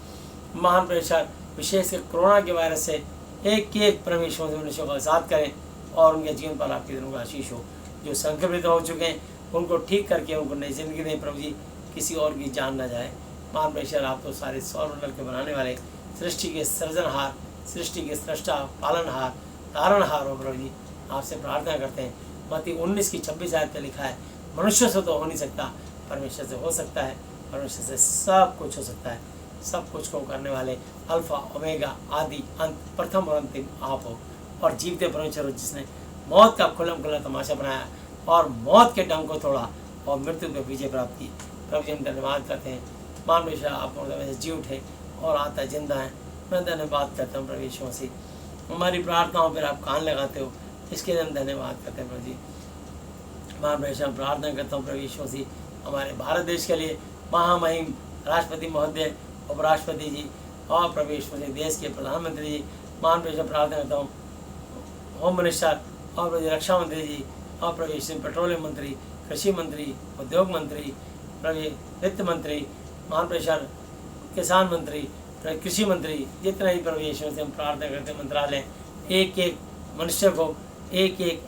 महान प्रेशर विशेष कोरोना के वायरस से एक एक परमेश्वर से मनुष्यों को आज़ाद करें और उनके जीवन पर आपकी तरफ आशीष हो। जो संक्रमित हो चुके हैं उनको ठीक करके उनको नई जिंदगी दें प्रभु जी, किसी और की जान न जाए। महान प्रेशर आप तो सारे सौरमंडल के बनाने वाले, सृष्टि के सृजनहार, सृष्टि के सृष्टा, पालनहार, तारणहार हो प्रभु जी। आपसे प्रार्थना करते हैं। मत्ती 19 की 26 आयत में लिखा है, मनुष्य से तो हो नहीं सकता, परमेश्वर से हो सकता है। परमेश्वर से सब कुछ हो सकता है। सब कुछ को करने वाले अल्फा ओमेगा, आदि अंत, प्रथम और अंतिम आप हो। और जीवते परमेश्वर हो, जिसने मौत का खुल्लम खुल्ला तमाशा बनाया और मौत के डंक को तोड़ा और मृत्यु पे विजय प्राप्त की। प्रभु जी हम धन्यवाद करते हैं। मान लो आप जी उठे और आता जिंदा है। मैं धन्यवाद करता हूँ प्रभु यीशु मसीह। हमारी प्रार्थनाओं पर आप कान लगाते हो, इसके लिए हम धन्यवाद करते हैं प्रभु जी। मान लो प्रार्थना करता हूँ प्रभु यीशु मसीह, हमारे भारत देश के लिए महामहिम राष्ट्रपति महोदय, उपराष्ट्रपति जी और प्रभु यीशु मसीह, देश के प्रधानमंत्री जी। मान लो प्रार्थना करता हूँ होम मिनिस्टर और प्रभु रक्षा मंत्री जी और प्रभु यीशु पेट्रोलियम मंत्री, कृषि मंत्री, उद्योग मंत्री, प्रभु वित्त मंत्री, महान किसान मंत्री, कृषि मंत्री, जितना ही प्रभु यीशु से हम प्रार्थना करते हैं। मंत्रालय एक एक मनुष्य को, एक एक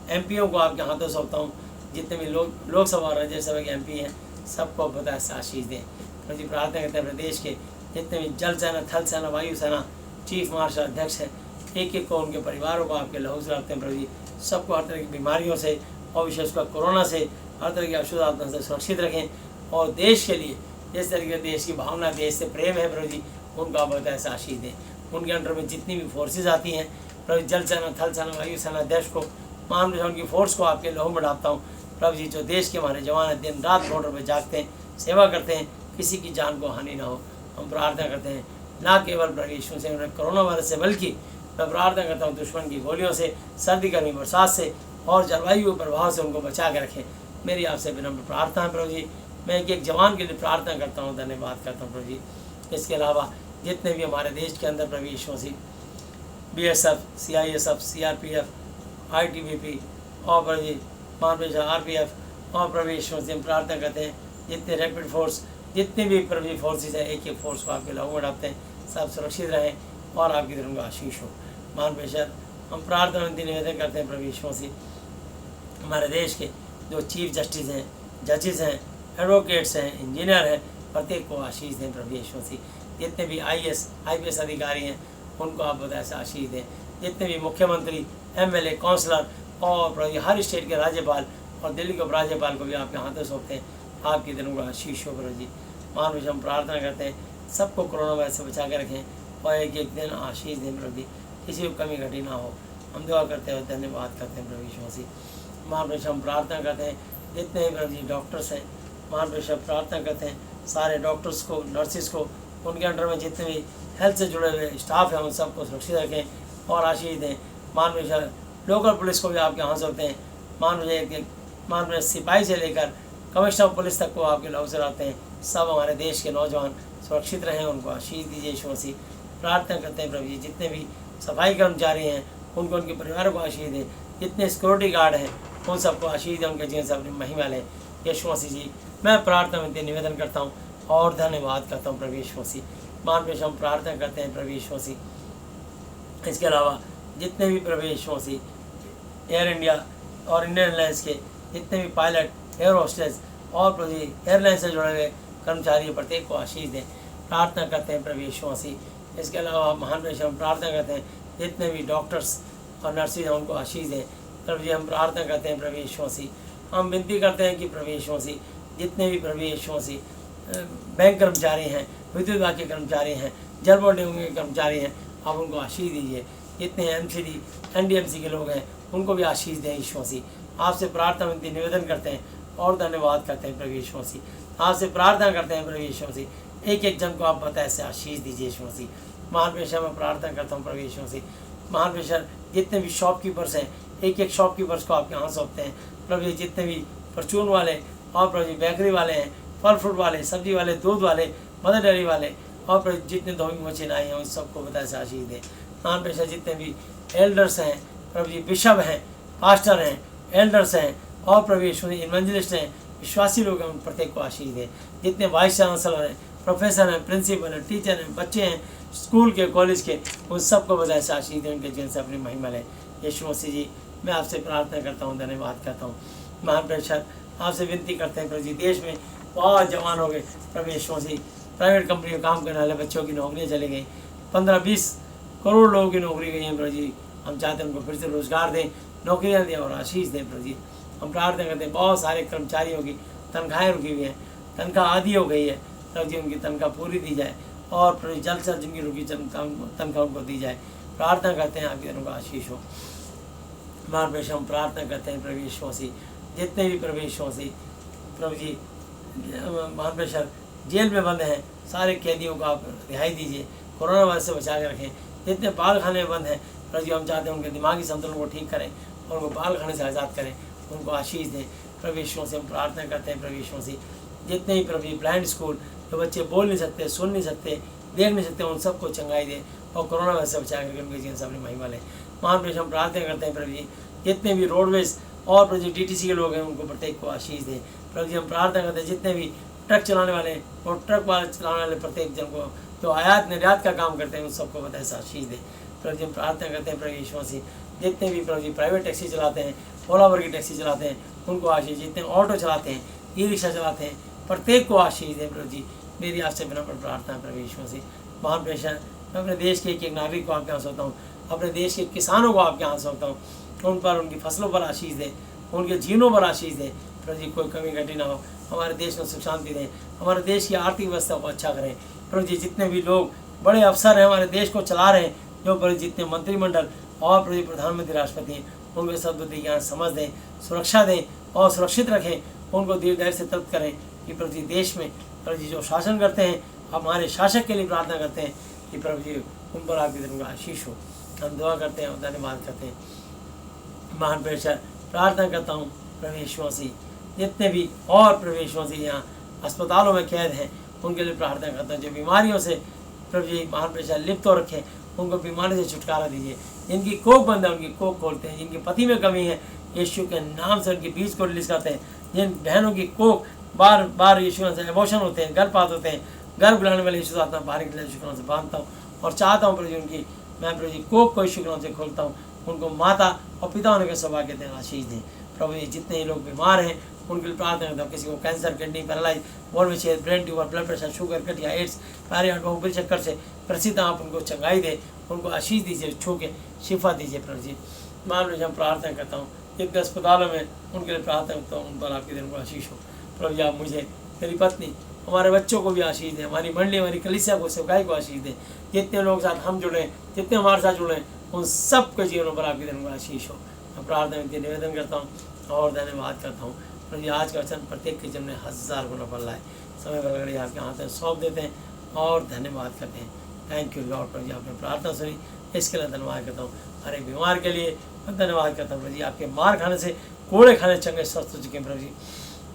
एमपीओ को आपके हाथों सौंपता हूँ। जितने भी लोकसभा और राज्यसभा के एमपी हैं, सबको बता से आशीष दें। प्रभु जी प्रार्थना करते हैं प्रदेश के जितने भी जल सेना, थल सेना, वायु सेना, चीफ मार्शल अध्यक्ष हैं, एक एक को, उनके परिवारों को आपके लहू से रखते हैं प्रभु जी। सबको हर तरह की बीमारियों से और विशेषकर कोरोना से, हर तरह की अशुद्ध आत्मा से सुरक्षित रखें। और देश के लिए जिस तरीके देश की भावना, देश से प्रेम है प्रभु जी, उनको आप बताए से आशीष दें। उनके अंडर में जितनी भी फोर्सेज आती हैं प्रभु, जल सेना, थल सेना, वायु सेना अध्यक्ष को, मान लो उनकी फोर्स को आपके लहू में डालता हूँ प्रभु जी। जो देश के हमारे जवान दिन रात बॉर्डर पर जागते हैं, सेवा करते हैं, किसी की जान को हानि ना हो। हम प्रार्थना करते हैं ना केवल प्रभु यीशु से, कोरोना वायरस से, बल्कि मैं प्रार्थना करता हूँ दुश्मन की गोलियों से, सर्दी गर्मी बरसात से और जलवायु प्रभाव से उनको बचा कर रखें। मेरी आपसे विनम्र प्रार्थना है प्रभु जी। मैं एक एक जवान के लिए प्रार्थना करता हूँ, धन्यवाद करता हूँ प्रभु जी। इसके अलावा जितने भी हमारे देश के अंदर प्रभु यीशु मसीह, BSF, CISF, CRPF, ITBP और प्रभु जी मान RPF और प्रभु यीशु मसीह हम प्रार्थना करते हैं। जितने रैपिड फोर्स, जितने भी प्रभु फोर्सेज हैं, एक एक फोर्स को आपके लहू में डालते हैं, सब सुरक्षित रहें और आपकी तरफ आशीष हो। मान बेशर हम प्रार्थना विनती निवेदन करते हैं प्रभु यीशु मसीह, हमारे देश के जो चीफ जस्टिस हैं, जजेस हैं, एडवोकेट्स हैं, इंजीनियर हैं, प्रत्येक को आशीष दें प्रभु यीशु मसीह। जितने भी IAS, IPS अधिकारी हैं, उनको आप बताए से आशीष दें। जितने भी मुख्यमंत्री, एमएलए, काउंसलर और प्रभु जी हर स्टेट के राज्यपाल और दिल्ली के उपराज्यपाल को भी आपके हाथों सौंपते हैं। आपके दिनों का आशीष हो प्रभु जी। महान हम प्रार्थना करते हैं सबको कोरोना वायरस से बचा के रखें और एक एक दिन आशीष दें प्रभु जी, किसी को कमी घटी ना हो। हम दुआ करते हैं, धन्यवाद करते हैं प्रभु यीशु मसीह। महान हम प्रार्थना करते हैं जितने भी प्रभु जी डॉक्टर्स हैं, महान प्रार्थना करते हैं सारे डॉक्टर्स को, नर्सिस को, उनके अंडर में जितने भी हेल्थ से जुड़े हुए स्टाफ हैं उन सबको सुरक्षित रखें और आशीष दें। महान लोकल पुलिस को भी आपके यहाँ से होते हैं। महान सिपाही से लेकर कमिश्नर पुलिस तक को आपके लव से रहते हैं। सब हमारे देश के नौजवान सुरक्षित रहें, उनको आशीष दीजिए यीशु मसीह। प्रार्थना करते हैं प्रभु जी जितने भी सफाई कर्मचारी हैं उनको, उनके परिवारों को आशीष दें। जितने सिक्योरिटी गार्ड हैं उन सबको आशीष दें, उनके जीवन से अपनी महिमा लें यीशु मसीह जी। मैं प्रार्थना में निवेदन करता हूँ और धन्यवाद करता हूँ प्रभु यीशु मसीह। महान हम प्रार्थना करते हैं प्रभु यीशु मसीह। इसके अलावा जितने भी प्रभु यीशु मसीह एयर इंडिया और इंडियन एयरलाइंस के जितने भी पायलट, एयर होस्टेस और प्रभु जी एयरलाइन से जुड़े हुए कर्मचारी प्रत्येक को आशीष दें। प्रार्थना करते हैं प्रभु यीशु मसीह। इसके अलावा महान हम प्रार्थना करते हैं जितने भी डॉक्टर्स और नर्सिस हैं उनको आशीष दें प्रभु जी। हम प्रार्थना करते हैं प्रभु यीशु मसीह। हम विनती करते हैं कि प्रभु यीशु मसीह जितने भी प्रभु यीशु मसीह बैंक कर्मचारी हैं, विद्युत विभाग के कर्मचारी हैं, जल बोर्ड निगम के कर्मचारी हैं, आप उनको आशीष दीजिए। जितने एमसीडी, एनडीएमसी के लोग हैं उनको भी आशीष दें यीशु मसीह। आपसे प्रार्थना में निवेदन करते हैं और धन्यवाद करते हैं प्रभु यीशु मसीह। आपसे प्रार्थना करते हैं प्रभु यीशु मसीह, एक एक जन को आप बताए से आशीष दीजिए यीशु मसीह। महान पेशा में प्रार्थना करता हूँ प्रभु यीशु मसीह। महान पेशा जितने भी शॉपकीपर्स हैं एक एक शॉपकीपर्स को आपके यहाँ सौंपते हैं प्रभु जी। जितने भी परचून वाले और प्रभु जी बेकरी वाले हैं, फल फ्रूट वाले, सब्जी वाले, दूध वाले, मदर डेयरी वाले और प्रभु जितने धोबी मशीनाई हैं उन सबको बताए से आशीष दें। महान पेशा जितने भी एल्डर्स हैं प्रभु जी, बिशप हैं, पास्टर हैं, एल्डर्स हैं और प्रभु यीशु इवेंजलिस्ट हैं, विश्वासी लोग हैं, उन प्रत्येक को आशीष दें। जितने वाइस चांसलर हैं, प्रोफेसर हैं, प्रिंसिपल हैं, टीचर हैं, बच्चे हैं स्कूल के, कॉलेज के, उन सबको बताए से आशीष दें, उनके जीवन से अपनी महिमा लें यीशु मसीह जी। मैं आपसे प्रार्थना करता हूँ, धन्यवाद करता हूँ। महान प्रेषक आपसे विनती करते हैं प्रभु जी, देश में बहुत जवान हो गए प्रभु यीशु मसीह। प्राइवेट कंपनी में काम करने वाले बच्चों की नौकरियाँ चली गई, 15-20 करोड़ लोगों की नौकरी गई हैं प्रभु जी। हम चाहते हैं उनको फिर से रोजगार दें, नौकरियाँ दें और आशीष दें प्रभु जी। हम प्रार्थना करते हैं बहुत सारे कर्मचारियों की तनख्वाहें रुकी हुई हैं, तनख्वाह आधी हो गई है प्रभु जी, उनकी तनख्वाह पूरी दी जाए और प्रभु जल्द से जल्द जिनकी रुकी तनख्वाह उनको दी जाए। प्रार्थना करते हैं आपके उनका आशीष हो। महान प्रभु हम प्रार्थना करते हैं प्रभु यीशु मसीह, जितने भी प्रभु यीशु मसीह प्रभु जी महान प्रभु जेल में बंद हैं सारे कैदियों को आप रिहाई दीजिए, कोरोना वायरस से बचा के रखें। जितने बाल खाने में बंद हैं प्रभु जी, हम चाहते हैं उनके दिमागी संतुलन को ठीक करें और उनको बाल खाने से आज़ाद करें, उनको आशीष दें प्रभु यीशु से। हम प्रार्थना करते हैं प्रभु यीशु मसीह, जितने ही प्रभु जी ब्लाइंड स्कूल जो बच्चे बोल नहीं सकते, सुन नहीं सकते, देख नहीं सकते, उन सबको चंगाई दें और कोरोना वायरस से बचा करके उनके जीवन से अपनी महिमा लें। महान प्रभु हम प्रार्थना करते हैं प्रभु जी, जितने भी रोडवेज और प्रभु जी डीटीसी के लोग हैं उनको प्रत्येक को आशीष दें प्रभु जी। हम प्रार्थना करते हैं जितने भी ट्रक चलाने वाले और ट्रक वाले चलाने वाले प्रत्येक जन को जो आयात निर्यात का काम करते हैं उन सबको बताए आशीष दें प्रभु जी। हम प्रार्थना करते हैं प्रभु यीशु मसीह, जितने भी प्रभु जी प्राइवेट टैक्सी चलाते हैं, ओला उबर की टैक्सी चलाते हैं उनको आशीष, जितने ऑटो चलाते हैं, ई रिक्शा चलाते हैं, प्रत्येक को आशीष दें प्रभु जी। मेरी आपसे बिना पर प्रार्थना प्रभु यीशु मसीह। महान प्रेषण मैं अपने देश के एक नागरिक को आपके यहाँ सौंपता हूँ, अपने देश के किसानों को आपके यहाँ सौंपता हूँ, उन पर उनकी फसलों पर आशीष दें, उनके जीवनों पर आशीष दें प्रभु जी। कोई कमी घटी ना हो, हमारे देश में सुख शांति दें, हमारे देश की आर्थिक व्यवस्था को अच्छा करें प्रभु जी। जितने भी लोग बड़े अफसर हैं हमारे देश को चला रहे हैं, जो प्रभु जितने मंत्रिमंडल और प्रभु प्रधानमंत्री, राष्ट्रपति हैं, उनको सद्बुद्धि ज्ञान समझ दें, सुरक्षा दें और सुरक्षित रखें, उनको धैर्य से तर्क करें कि प्रभु जी देश में प्रभु जी जो शासन करते हैं, हमारे शासक के लिए प्रार्थना करते हैं कि प्रभु जी उन पर आपकी तरफ का आशीष हो। हम दुआ करते हैं और धन्यवाद करते हैं। महान प्रेषक प्रार्थना करता हूँ प्रभु यीशु मसीह, जितने भी और प्रभु यीशु मसीह यहाँ अस्पतालों में कैद हैं उनके लिए प्रार्थना करता हूँ, जो बीमारियों से प्रभु जी महान प्रेषक लिप्त हो रखें उनको बीमारी से छुटकारा दीजिए। जिनकी कोख बंद है उनकी कोख खोलते हैं, जिनकी पति में कमी है यीशु के नाम से उनके बीज को रिलीज करते हैं। जिन बहनों की कोख बार बार यीशु से एबॉर्शन होते हैं, गर्भपात होते हैं, गर्भ बुलाने वाले यीशु आत्मा बाहर के लिए यीशु से बांधता हूँ और चाहता हूँ प्रभु जी उनकी मैं प्रभु जी कोख को यीशु से खोलता हूँ, उनको माता और पिता होने के सौभाग्य दें, आशीष दें प्रभु जी। जितने ही लोग बीमार हैं उनके लिए प्रार्थना करता हूँ, किसी को कैंसर, किडनी पैरालाइज, बोल में छेद, brain tumour, blood pressure, sugar, गठिया, एड्स, पैरियाड, बहुबरी चक्कर से प्रसिद्ध आप उनको चंगाई दे उनको आशीष दीजिए, छू के शिफा दीजिए प्रभु जी। मान लीजिए हम प्रार्थना करता हूँ जितने अस्पतालों में उनके लिए प्रार्थना करता हूँ, उन पर आपके दिन को आशीष हो प्रभु जी। आप मुझे, मेरी पत्नी, हमारे बच्चों को भी आशीष दें, हमारी मंडली, हमारी कलीसिया को, सेवकाई को आशीष दें। जितने लोग साथ हम जुड़े, जितने हमारे साथ जुड़े, उन सब के जीवनों पर आपके दिन को आशीष हो। मैं प्रार्थना में निवेदन करता हूँ और धन्यवाद करता हूँ प्रभु जी। आज का वचन प्रत्येक के जीवन में 1000 गुना फल लाए। समय पर अगर आपके हाथ में सौंप देते हैं और धन्यवाद करते हैं। थैंक यू लॉर्ड प्रभु जी, आपने प्रार्थना सुनी, इसके लिए धन्यवाद करता हूँ। हर एक बीमार के लिए मैं धन्यवाद करता हूँ प्रभु जी। आपके मार खाने से, कोड़े खाने चंगे स्वस्थ हो चुके हैं प्रभु जी।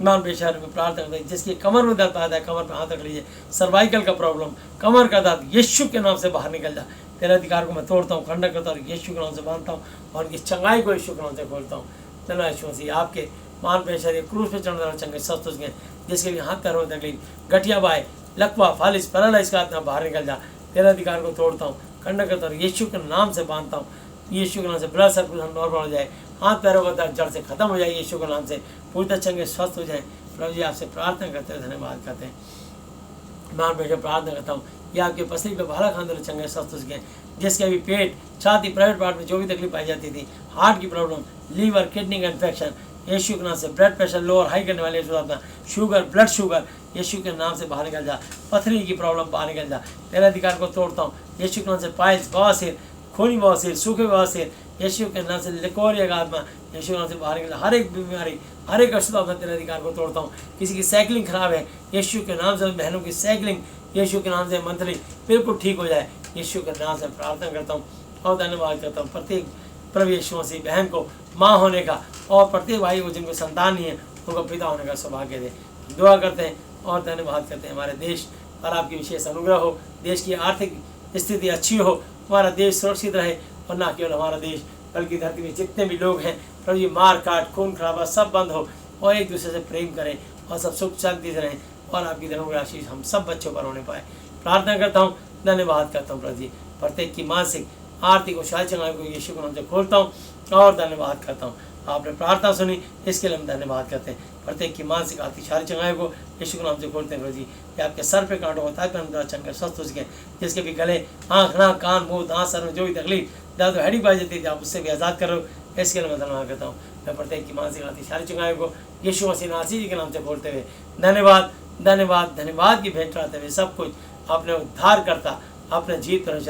मान पेशा में प्रार्थना करते हैं जिसकी कमर में दर्द आता है, कमर पर हाथ रख लीजिए। सर्वाइकल का प्रॉब्लम, कमर का दर्द यीशु के नाम से बाहर निकल जा। तेरे अधिकार को मैं तोड़ता हूँ, खंडन करता हूँ, यीशु के नाम से बांधता हूँ और उनकी चंगाई को यीशु के नाम से खोलता हूँ। धन्यवाद यीशु मसीह। आपके मान पेशा क्रूस पे चढ़ने वाले चंगे स्वस्थ हो चुके, जिसके भी हाथ पैरों में तकलीफ, गठिया बाय, लकवा, फालिस, पैरालाइज का आत्मा बाहर निकल जा। तेरे अधिकार को तोड़ता हूँ, खंडन करता हूँ, यीशु के नाम से बांधता हूँ। यीशु के नाम से ब्लड सर्कुलेशन नॉर्मल हो जाए, हाथ पैरों का दर्द जड़ से खत्म हो जाए यीशु के नाम से, पूरी तरह चंगे स्वस्थ हो जाए प्रभु जी। आपसे प्रार्थना करते हैं, धन्यवाद करते हैं। मान बैठे प्रार्थना करता हूँ ये आपके पसली पे भाला खाने वाले चंगे स्वस्थ हो गए, जिसके अभी पेट, छाती, प्राइवेट पार्ट में जो भी तकलीफ पाई जाती थी, हार्ट की प्रॉब्लम, लीवर, किडनी का इन्फेक्शन, यीशु के नाम से ब्लड प्रेशर लो और हाई करने वाले शुगर, ब्लड शुगर, यीशु के नाम से बाहर निकल जा। पथरी की प्रॉब्लम बाहर निकल जा। तेरे अधिकार को तोड़ता हूँ यीशु के नाम से। पाइल्स, बवासीर, खूनी बवासीर, सूखे बवासीर, यीशु के नाम से। लिकोरिया का आत्मा यीशु के नाम से बाहर निकल जा। हर एक बीमारी, हर एक अशुद्ध आत्मा तेरे अधिकार को तोड़ता हूँ। किसी की साइकिलिंग खराब है, यीशु के नाम से। बहनों की साइकिलिंग यीशु के नाम से मंथली बिल्कुल ठीक हो जाए, यीशु के नाम से प्रार्थना करता हूँ और धन्यवाद करता हूँ। प्रत्येक प्रभु यीशु मसीह बहन को माँ होने का और प्रत्येक भाई को जिनको संतान नहीं है उनको पिता होने का सौभाग्य दे। दुआ करते हैं और धन्यवाद करते हैं। हमारे देश पर आपकी विशेष अनुग्रह हो, देश की आर्थिक स्थिति अच्छी हो, हमारा देश सुरक्षित रहे और न केवल हमारा देश बल्कि धरती में जितने भी लोग हैं प्रभु जी, मार काट, खून खराबा सब बंद हो और एक दूसरे से प्रेम करें और सब सुख शांति से रहें और आपकी धर्म आशीष हम सब बच्चों पर होने पाए। प्रार्थना करता हूँ, धन्यवाद करता हूँ प्रभु जी। प्रत्येक की मानसिक, आर्थिक और शारीरिक चंगाई को यीशु के नाम से खोलता हूँ और धन्यवाद करता हूँ। आपने प्रार्थना सुनी, इसके लिए हम धन्यवाद करते हैं। प्रत्येक की मानसिक, आर्थिक, शारीरिक चंगाई को यीशु के नाम से खोलते हैं प्रभु जी। कि आपके सर पे कांटो होता है, पर चंगे स्वस्थ हो सके, जिसके भी गले, आँख, नाक, कान, मुँह, दांत, सर में जो भी तकलीफ, दर्द, हड्डी पाई जाती थी, आप उससे भी आज़ाद करो, इसके लिए मैं धन्यवाद करता हूँ। मैं प्रत्येक की मानसिक, आर्थिक, शारीरिक चंगाई को यीशु मसीह नासी जी के नाम से खोलते हुए धन्यवाद, धन्यवाद, धन्यवाद की भेंट चढ़ाते हुए सब कुछ अपने उद्धार करता, अपने जीत पर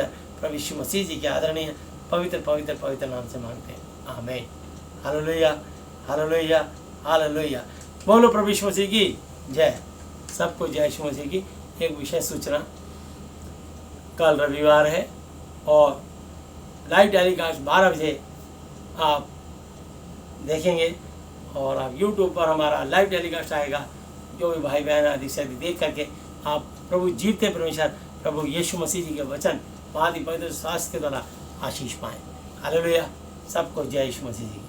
प्रभु यीशु मसीह जी के आदरणीय पवित्र पवित्र पवित्र नाम से मांगते हैं, आमीन। Hallelujah, hallelujah, hallelujah. बोलो प्रभु यीशु मसीह की जय। सबको जय यीशु मसीह की। एक विशेष सूचना, कल रविवार है और लाइव टेलीकास्ट 12 बजे आप देखेंगे और आप YouTube पर हमारा लाइव टेलीकास्ट आएगा। जो भी भाई बहन अधिक से अधिक देख करके आप प्रभु जीते परमेश्वर प्रभु यीशु मसीह जी के वचन, पवित्र शास्त्र के द्वारा आशीष पाएं। हालेलुया। सबको जय यीशु मसीह जी।